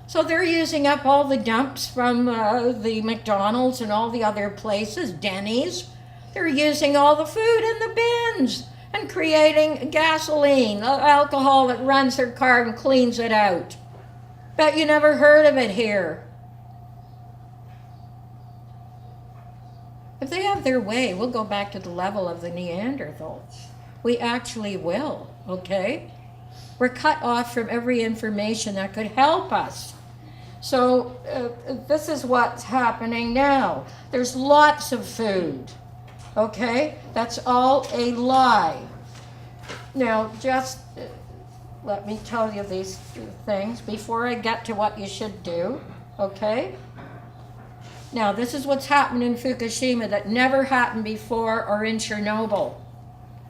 So they're using up all the dumps from the McDonald's and all the other places, Denny's. They're using all the food in the bins and creating gasoline, alcohol that runs their car and cleans it out. Bet you never heard of it here. If they have their way, we'll go back to the level of the Neanderthals. We actually will, okay? We're cut off from every information that could help us. So this is what's happening now. There's lots of food, okay? That's all a lie. Now, just let me tell you these things before I get to what you should do, okay? Now, this is what's happened in Fukushima that never happened before or in Chernobyl.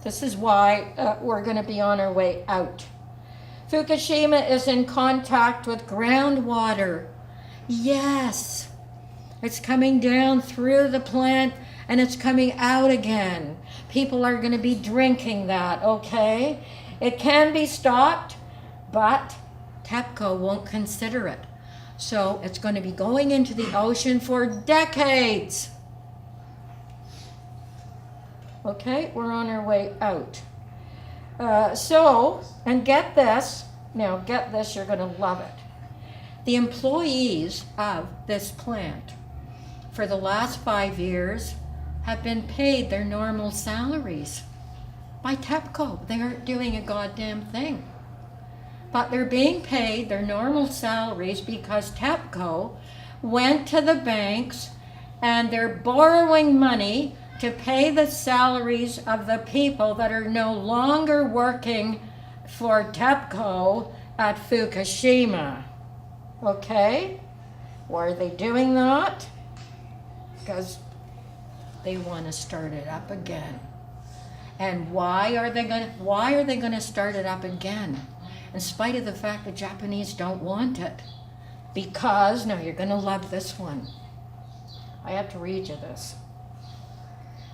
This is why we're going to be on our way out. Fukushima is in contact with groundwater. Yes, it's coming down through the plant and it's coming out again. People are going to be drinking that, okay? It can be stopped, but TEPCO won't consider it. So it's going to be going into the ocean for decades. Okay, we're on our way out. And get this, now get this, you're going to love it. The employees of this plant for the last 5 years have been paid their normal salaries by TEPCO. They aren't doing a goddamn thing. But they're being paid their normal salaries because TEPCO went to the banks and they're borrowing money to pay the salaries of the people that are no longer working for TEPCO at Fukushima. Okay? Why are they doing that? Because they want to start it up again. And why are they going to start it up again? In spite of the fact the Japanese don't want it. Because, now you're going to love this one. I have to read you this.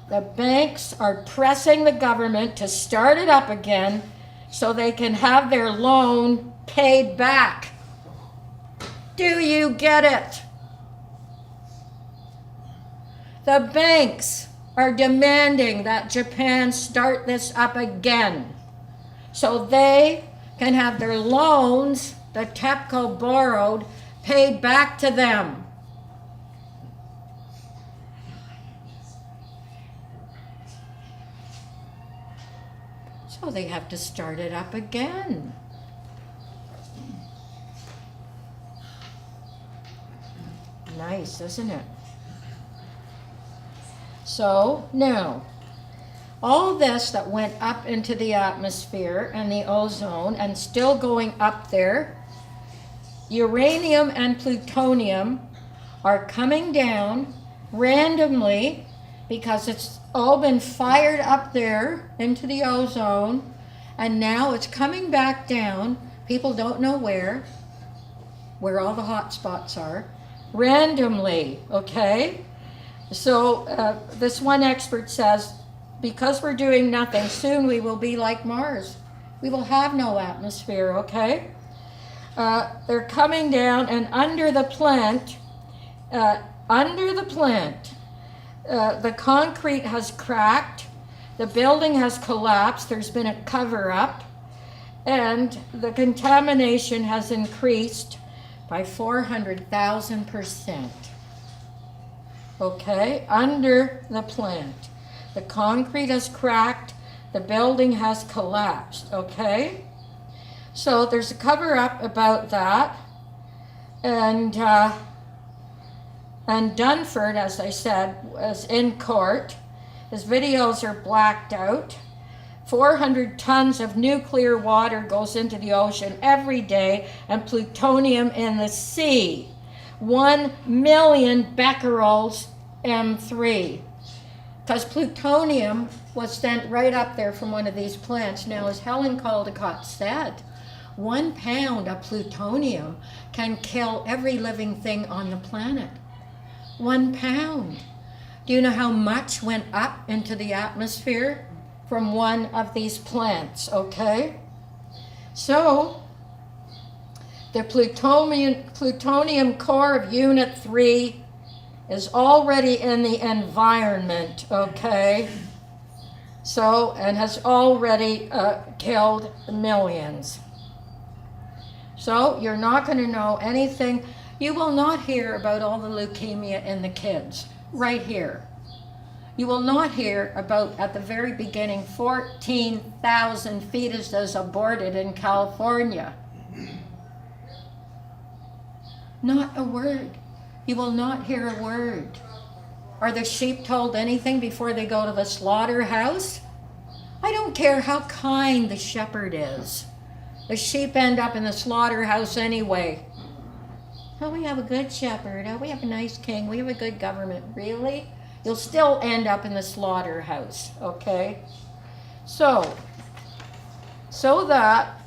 The banks are pressing the government to start it up again so they can have their loan paid back. Do you get it? The banks are demanding that Japan start this up again so they can have their loans that TEPCO borrowed paid back to them. So they have to start it up again. Nice, isn't it? So now, all this that went up into the atmosphere and the ozone and still going up there, uranium and plutonium are coming down randomly because it's all been fired up there into the ozone and now it's coming back down. People don't know where all the hot spots are, randomly, okay? So this one expert says, because we're doing nothing, soon we will be like Mars. We will have no atmosphere, okay? They're coming down, and under the plant, the concrete has cracked, the building has collapsed, there's been a cover-up, and the contamination has increased by 400,000%. Okay, under the plant. The concrete has cracked, the building has collapsed, okay? So there's a cover-up about that. And Dunford, as I said, was in court. His videos are blacked out. 400 tons of nuclear water goes into the ocean every day, and plutonium in the sea. 1 million becquerels M3. Because plutonium was sent right up there from one of these plants. Now, as Helen Caldicott said, 1 pound of plutonium can kill every living thing on the planet. 1 pound. Do you know how much went up into the atmosphere from one of these plants, okay? So, the plutonium core of Unit 3 is already in the environment, okay? So, and has already killed millions. So you're not going to know anything. You will not hear about all the leukemia in the kids right here. You will not hear about, at the very beginning, 14,000 fetuses aborted in California. Not a word. You will not hear a word. Are the sheep told anything before they go to the slaughterhouse? I don't care how kind the shepherd is. The sheep end up in the slaughterhouse anyway. Oh, we have a good shepherd. Oh, we have a nice king. We have a good government. Really? You'll still end up in the slaughterhouse, okay? So that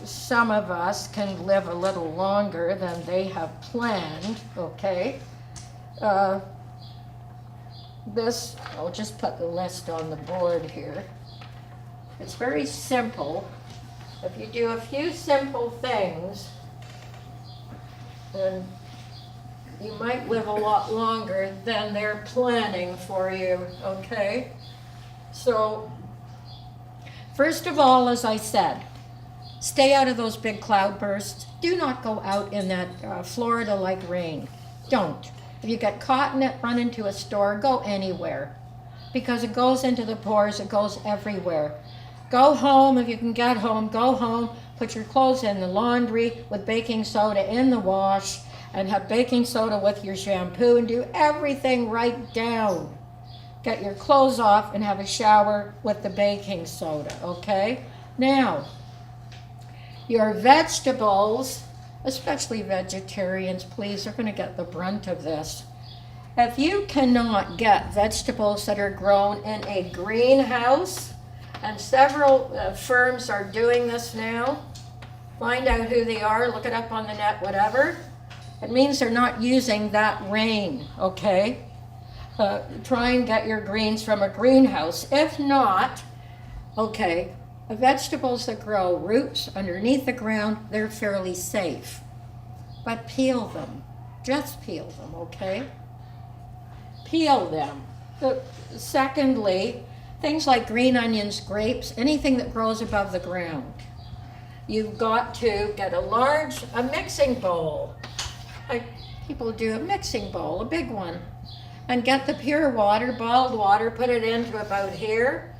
some of us can live a little longer than they have planned, okay? I'll just put the list on the board here. It's very simple. If you do a few simple things, then you might live a lot longer than they're planning for you, okay? So, first of all, as I said, stay out of those big cloud bursts. Do not go out in that Florida-like rain. Don't. If you get caught in it, run into a store, go anywhere. Because it goes into the pores, it goes everywhere. Go home, if you can get home, go home, put your clothes in the laundry with baking soda in the wash, and have baking soda with your shampoo, and do everything right down. Get your clothes off and have a shower with the baking soda, okay? Now, your vegetables, especially vegetarians, please, are going to get the brunt of this. If you cannot get vegetables that are grown in a greenhouse, and several firms are doing this now, find out who they are, look it up on the net, whatever. It means they're not using that rain, okay? Try and get your greens from a greenhouse. If not, okay, vegetables that grow roots underneath the ground, they're fairly safe. But peel them. Just peel them, okay? Peel them. Secondly, things like green onions, grapes, anything that grows above the ground. You've got to get a mixing bowl. Like people do a mixing bowl, a big one. And get the pure water, boiled water, put it into about here,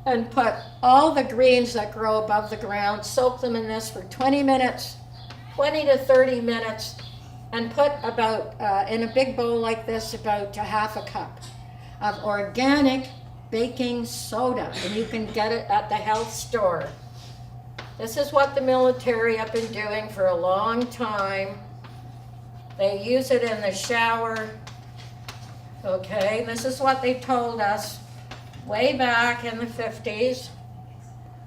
and put all the greens that grow above the ground, soak them in this for 20 minutes, 20 to 30 minutes, and put about, in a big bowl like this, about a half a cup of organic baking soda, and you can get it at the health store. This is what the military have been doing for a long time. They use it in the shower. Okay, this is what they told us way back in the 50s.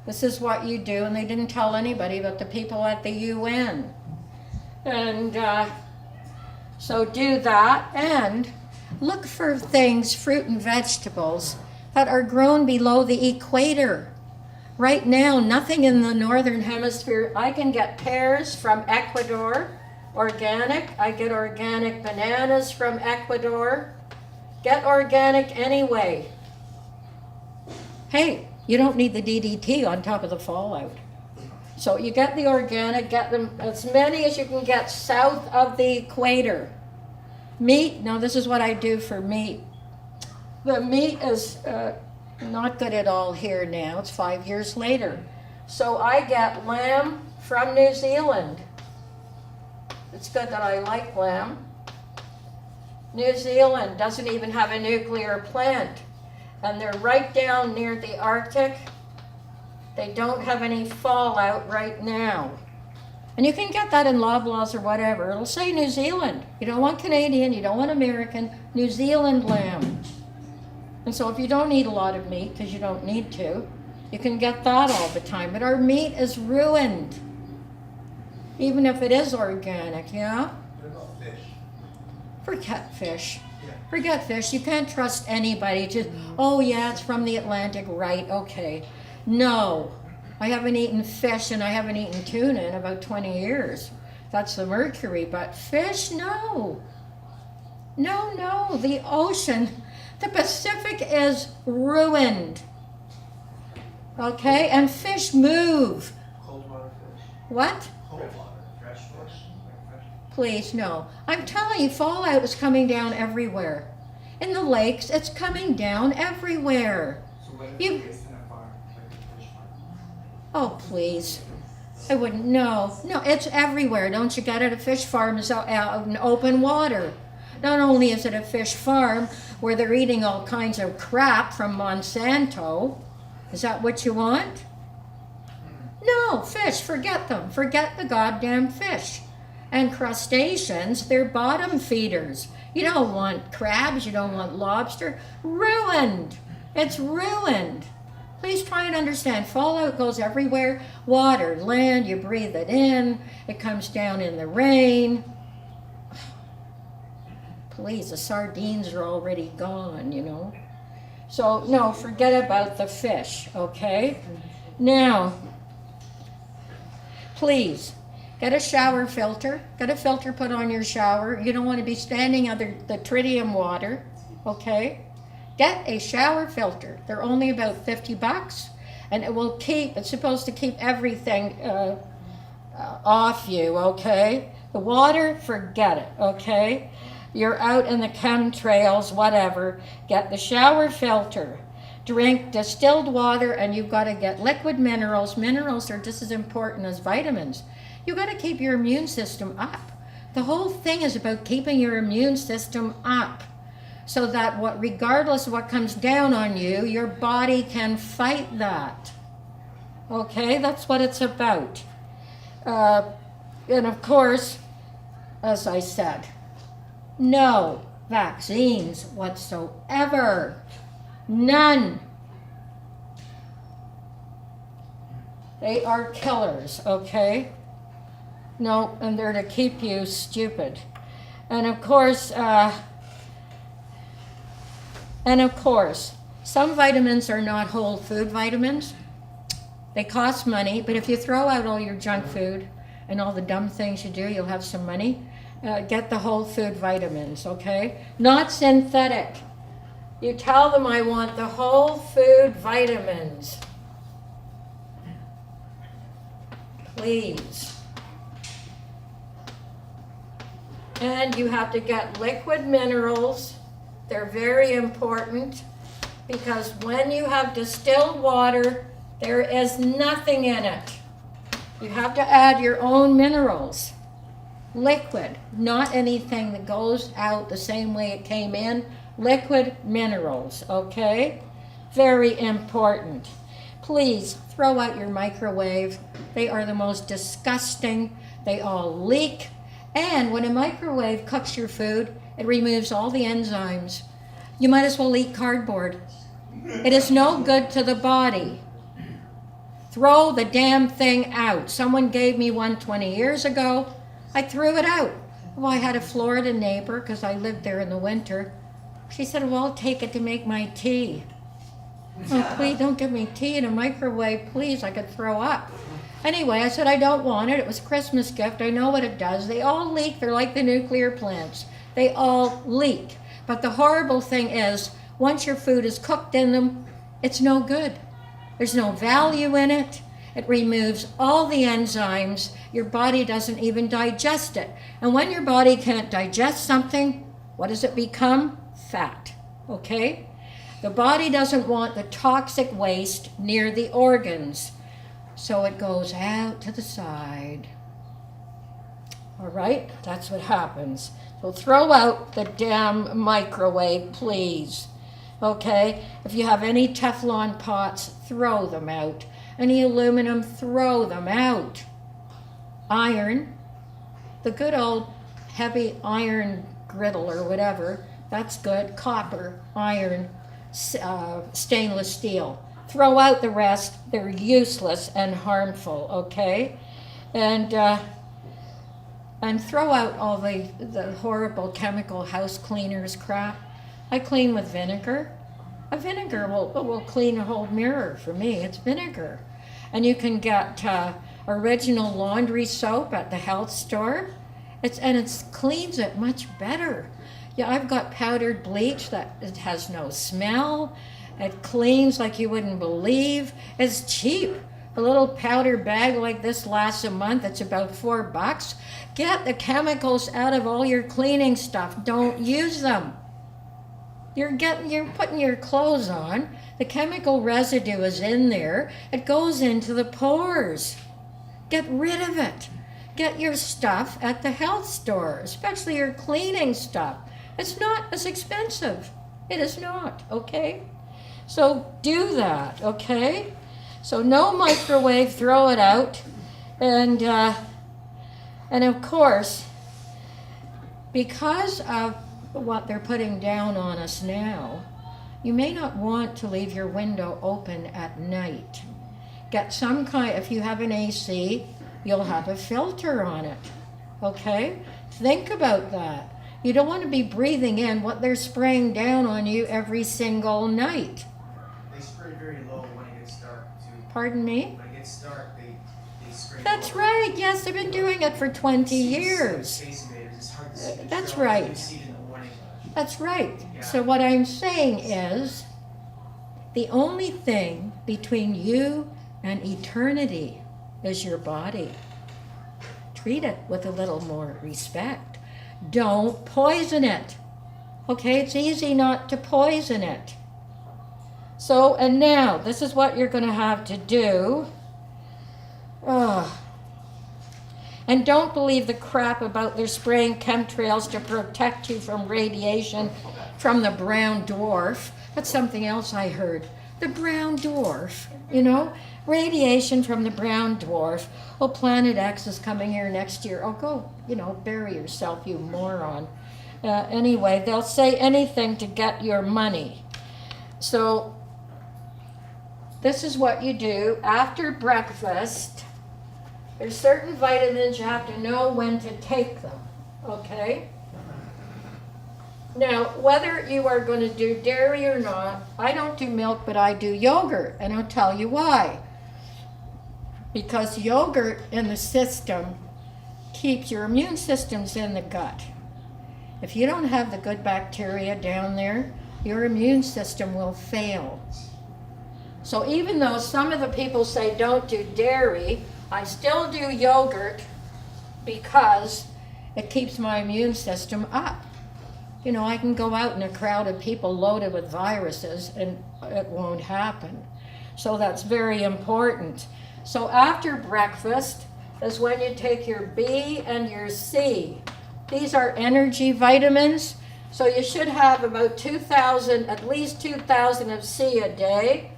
This is what you do, and they didn't tell anybody but the people at the UN. And so do that, and look for things, fruit and vegetables, that are grown below the equator. Right now, nothing in the northern hemisphere. I can get pears from Ecuador, organic. I get organic bananas from Ecuador. Get organic anyway. Hey, you don't need the DDT on top of the fallout. So you get the organic, get them as many as you can get south of the equator. Meat, now this is what I do for meat. The meat is not good at all here now. It's 5 years later. So I get lamb from New Zealand. It's good that I like lamb. New Zealand doesn't even have a nuclear plant. And they're right down near the Arctic. They don't have any fallout right now. And you can get that in Loblaws or whatever. It'll say New Zealand. You don't want Canadian, you don't want American, New Zealand lamb. And so if you don't eat a lot of meat, because you don't need to, you can get that all the time. But our meat is ruined. Even if it is organic, yeah?
What about fish?
Forget fish.
Yeah.
Forget fish. You can't trust anybody. Just, oh yeah, it's from the Atlantic, right, okay. No, I haven't eaten fish and I haven't eaten tuna in about 20 years. That's the mercury, but fish, no. No, the ocean, the Pacific is ruined. Okay? And fish move.
Cold water fish.
What?
Cold water. Fresh fish. Like fresh.
Please, no. I'm telling you, fallout is coming down everywhere. In the lakes, it's coming down everywhere.
So what if
You-
it's in a farm, like a fish farm?
Oh, please. I wouldn't. No, it's everywhere. Don't you get it? A fish farm is out in open water. Not only is it a fish farm where they're eating all kinds of crap from Monsanto. Is that what you want? No, fish, forget them. Forget the goddamn fish. And crustaceans, they're bottom feeders. You don't want crabs, you don't want lobster. Ruined. It's ruined. Please try and understand. Fallout goes everywhere. Water, land, you breathe it in. It comes down in the rain. Please, the sardines are already gone, you know. So, no, forget about the fish, okay? Now, please, get a shower filter. Get a filter put on your shower. You don't want to be standing under the tritium water, okay? Get a shower filter. They're only about $50, and it will keep, it's supposed to keep everything off you, okay? The water, forget it, okay? You're out in the chemtrails, whatever. Get the shower filter. Drink distilled water, and you've got to get liquid minerals. Minerals are just as important as vitamins. You've got to keep your immune system up. The whole thing is about keeping your immune system up, so that regardless of what comes down on you, your body can fight that. Okay, that's what it's about. And of course, as I said, no vaccines whatsoever. None. They are killers, okay? No, and they're to keep you stupid. And of course, some vitamins are not whole food vitamins. They cost money, but if you throw out all your junk food and all the dumb things you do, you'll have some money. Get the whole food vitamins, okay? Not synthetic. You tell them I want the whole food vitamins. Please. And you have to get liquid minerals. They're very important because when you have distilled water, there is nothing in it. You have to add your own minerals. Liquid, not anything that goes out the same way it came in. Liquid minerals, okay? Very important. Please throw out your microwave. They are the most disgusting. They all leak. And when a microwave cooks your food, it removes all the enzymes. You might as well eat cardboard. It is no good to the body. Throw the damn thing out. Someone gave me one 20 years ago. I threw it out. Well, I had a Florida neighbor because I lived there in the winter. She said, well, I'll take it to make my tea. Oh, please don't give me tea in a microwave, please. I could throw up. Anyway, I said, I don't want it. It was a Christmas gift. I know what it does. They all leak. They're like the nuclear plants. They all leak. But the horrible thing is, once your food is cooked in them, it's no good. There's no value in it. It removes all the enzymes. Your body doesn't even digest it. And when your body can't digest something, what does it become? Fat, okay? The body doesn't want the toxic waste near the organs, so it goes out to the side. All right, that's what happens. So throw out the damn microwave, please. Okay, if you have any Teflon pots, throw them out. Any aluminum, throw them out. Iron, the good old heavy iron griddle or whatever, that's good. Copper, iron, stainless steel. Throw out the rest. They're useless and harmful, okay? And throw out all the horrible chemical house cleaners crap. I clean with vinegar. A vinegar will clean a whole mirror for me. It's vinegar. And you can get original laundry soap at the health store. It cleans it much better. Yeah, I've got powdered bleach that it has no smell. It cleans like you wouldn't believe. It's cheap. A little powder bag like this lasts a month. It's about $4. Get the chemicals out of all your cleaning stuff. Don't use them. You're putting your clothes on. The chemical residue is in there. It goes into the pores. Get rid of it. Get your stuff at the health store, especially your cleaning stuff. It's not as expensive. It is not, okay? So do that, okay? So no microwave, throw it out. And of course, because of what they're putting down on us now, you may not want to leave your window open at night. Get some kind, if you have an AC, you'll have a filter on it, okay? Think about that. You don't want to be breathing in what they're spraying down on you every single night.
They spray very low when it gets dark too.
Pardon me?
When it gets dark, they spray
That's
low.
right, yes, they've been doing it for 20 years.
Space invaders, it's hard to see the
That's
trail.
right.
You see it in the morning.
That's right.
Yeah.
So what I'm saying is, the only thing between you and eternity is your body. Treat it with a little more respect. Don't poison it. Okay, it's easy not to poison it. So, and now, this is what you're going to have to do. And don't believe the crap about they're spraying chemtrails to protect you from radiation from the brown dwarf. That's something else I heard. The brown dwarf, you know? Radiation from the brown dwarf. Oh, Planet X is coming here next year. Oh, go, bury yourself, you moron. Anyway, they'll say anything to get your money. So, this is what you do after breakfast. There's certain vitamins you have to know when to take them, okay? Now, whether you are going to do dairy or not, I don't do milk, but I do yogurt, and I'll tell you why. Because yogurt in the system keeps your immune systems in the gut. If you don't have the good bacteria down there, your immune system will fail. So even though some of the people say don't do dairy, I still do yogurt because it keeps my immune system up. I can go out in a crowd of people loaded with viruses and it won't happen. So that's very important. So after breakfast is when you take your B and your C. These are energy vitamins. So you should have about 2,000, at least 2,000 of C a day.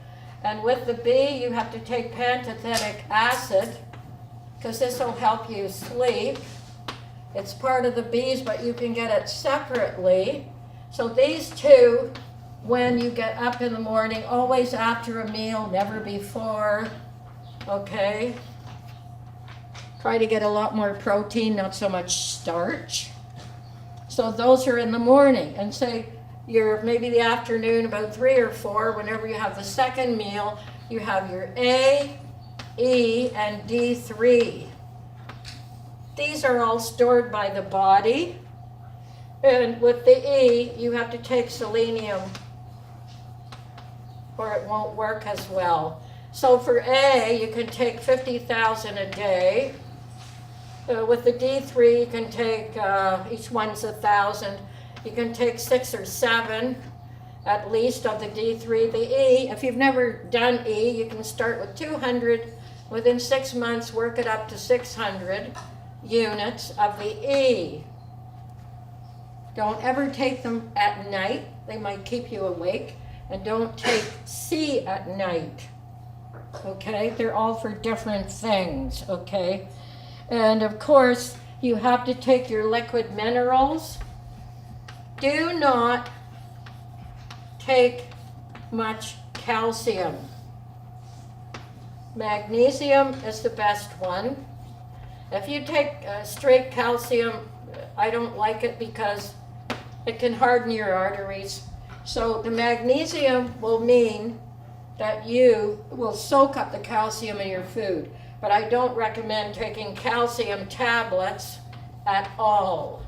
And with the B, you have to take pantothenic acid because this will help you sleep. It's part of the B's, but you can get it separately. So these two, when you get up in the morning, always after a meal, never before, okay? Try to get a lot more protein, not so much starch. So those are in the morning. And say maybe the afternoon, about 3 or 4, whenever you have the second meal, you have your A, E, and D3. These are all stored by the body. And with the E, you have to take selenium or it won't work as well. So for A, you can take 50,000 a day. With the D3, you can take, each one's 1,000. You can take 6 or 7 at least of the D3. The E, if you've never done E, you can start with 200. Within 6 months, work it up to 600 units of the E. Don't ever take them at night. They might keep you awake. And don't take C at night. Okay? They're all for different things, okay? And of course, you have to take your liquid minerals. Do not take much calcium. Magnesium is the best one. If you take straight calcium, I don't like it because it can harden your arteries. So the magnesium will mean that you will soak up the calcium in your food. But I don't recommend taking calcium tablets at all.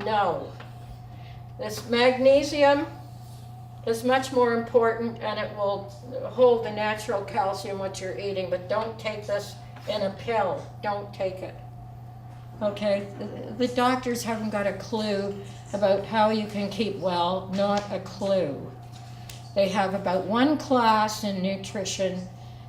No. This magnesium is much more important, and it will hold the natural calcium what you're eating, but don't take this in a pill. Don't take it. Okay? The doctors haven't got a clue about how you can keep well, not a clue. They have about one class in nutrition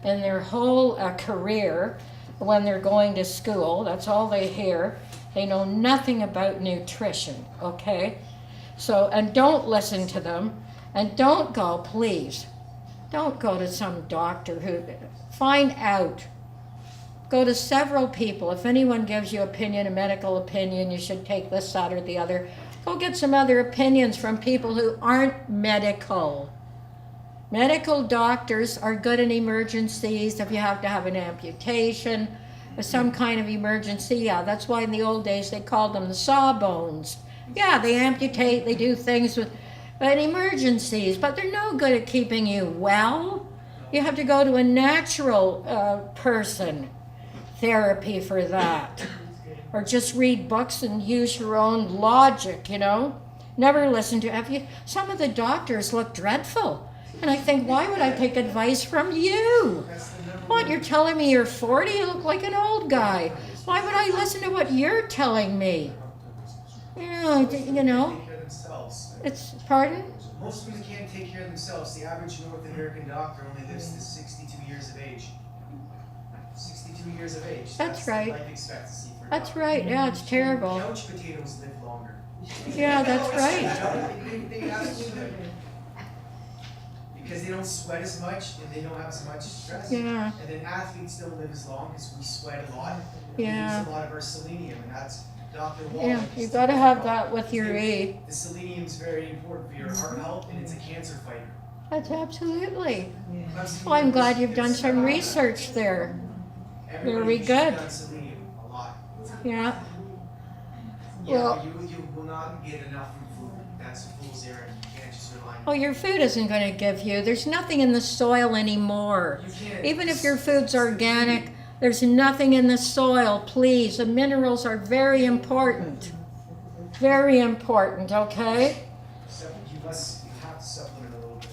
in their whole career when they're going to school. That's all they hear. They know nothing about nutrition, okay? So, and don't listen to them. And don't go, please, don't go to some doctor who, find out. Go to several people. If anyone gives you opinion, a medical opinion, you should take this, that, or the other. Go get some other opinions from people who aren't medical. Medical doctors are good in emergencies. If you have to have an amputation, or some kind of emergency, yeah, that's why in the old days they called them the sawbones. Yeah, they amputate, they do things with emergencies, but they're no good at keeping you well. You have to go to a natural person therapy for that. Or just read books and use your own logic, you know. Never listen to, some of the doctors look dreadful. And I think, why would I take advice from you? What, you're telling me you're 40? You look like an old guy. Why would I listen to what you're telling me? Yeah, you know. It's, pardon?
Most of them can't take care of themselves. The average North American doctor only lives to 62 years of age. 62 years of age.
That's
the
right.
life expectancy for a
That's
doctor.
right. Yeah, it's terrible.
Couch potatoes live longer.
Yeah, that's right.
They absolutely do. Because they don't sweat as much and they don't have as much stress.
Yeah.
And then athletes don't live as long because we sweat a lot.
Yeah.
We lose a lot of our selenium, and that's Dr. Wall.
Yeah, you got to have that with your E.
The selenium is very important for your heart health, and it's a cancer fighter.
That's absolutely.
Absolutely.
Well, I'm glad you've done some research there. Very
Everybody should
good.
have selenium a lot.
Yeah.
Yeah,
Well-
but you will not get enough from food. That's a fool's errand. You can't just rely on
Oh, your food isn't going to give you. There's nothing in the soil anymore.
You can't.
Even if your food's organic, there's nothing in the soil. Please, the minerals are very important. Very important, okay?
You have to supplement a little bit.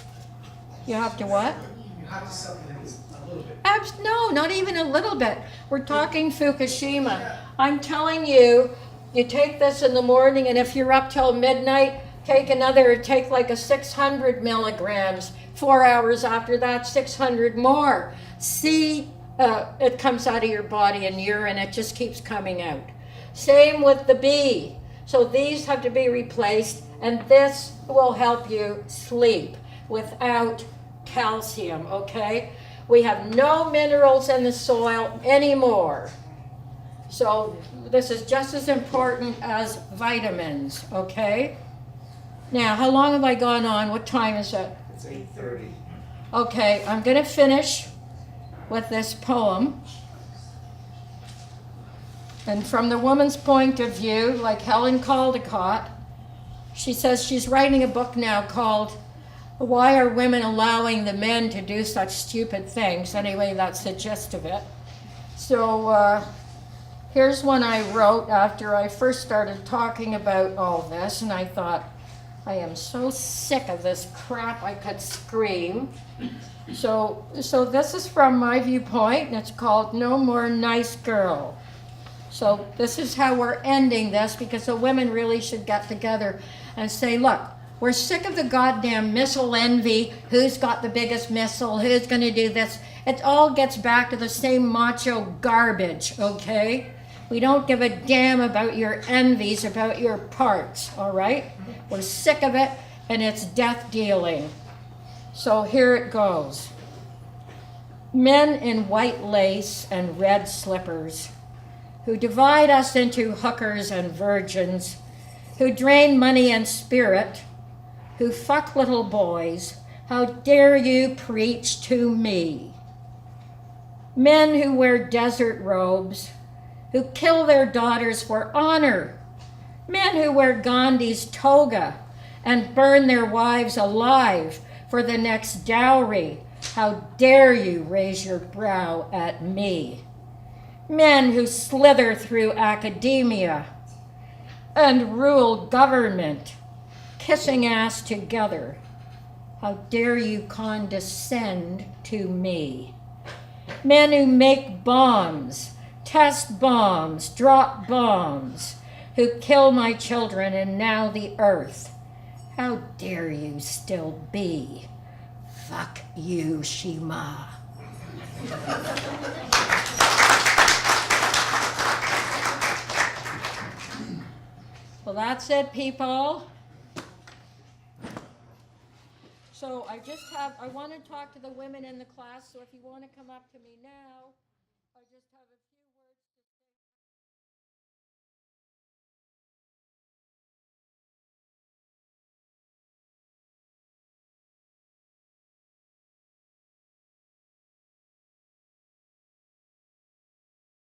You have to what?
You have to supplement a little bit.
No, not even a little bit. We're talking Fukushima. I'm telling you, you take this in the morning, and if you're up till midnight, take like a 600 milligrams. 4 hours after that, 600 more. See, it comes out of your body in urine. It just keeps coming out. Same with the B. So these have to be replaced, and this will help you sleep without calcium, okay? We have no minerals in the soil anymore. So this is just as important as vitamins, okay? Now, how long have I gone on? What time is it?
It's 8:30.
Okay, I'm going to finish with this poem. And from the woman's point of view, like Helen Caldecott, she says she's writing a book now called Why Are Women Allowing the Men to Do Such Stupid Things? Anyway, that's the gist of it. So here's one I wrote after I first started talking about all this, and I thought, I am so sick of this crap I could scream. So this is from my viewpoint, and it's called No More Nice Girl. So this is how we're ending this, because the women really should get together and say, look, we're sick of the goddamn missile envy. Who's got the biggest missile? Who's going to do this? It all gets back to the same macho garbage, okay? We don't give a damn about your envies, about your parts, all right? We're sick of it, and it's death dealing. So here it goes. Men in white lace and red slippers, who divide us into hookers and virgins, who drain money and spirit, who fuck little boys, how dare you preach to me? Men who wear desert robes, who kill their daughters for honor, men who wear Gandhi's toga and burn their wives alive for the next dowry, how dare you raise your brow at me? Men who slither through academia and rule government, kissing ass together, How dare you condescend to me? Men who make bombs, test bombs, drop bombs, who kill my children and now the earth. How dare you still be? Fuck you, Shima. Well, that's it, people. So I want to talk to the women in the class, so if you want to come up to me now, I just have a few.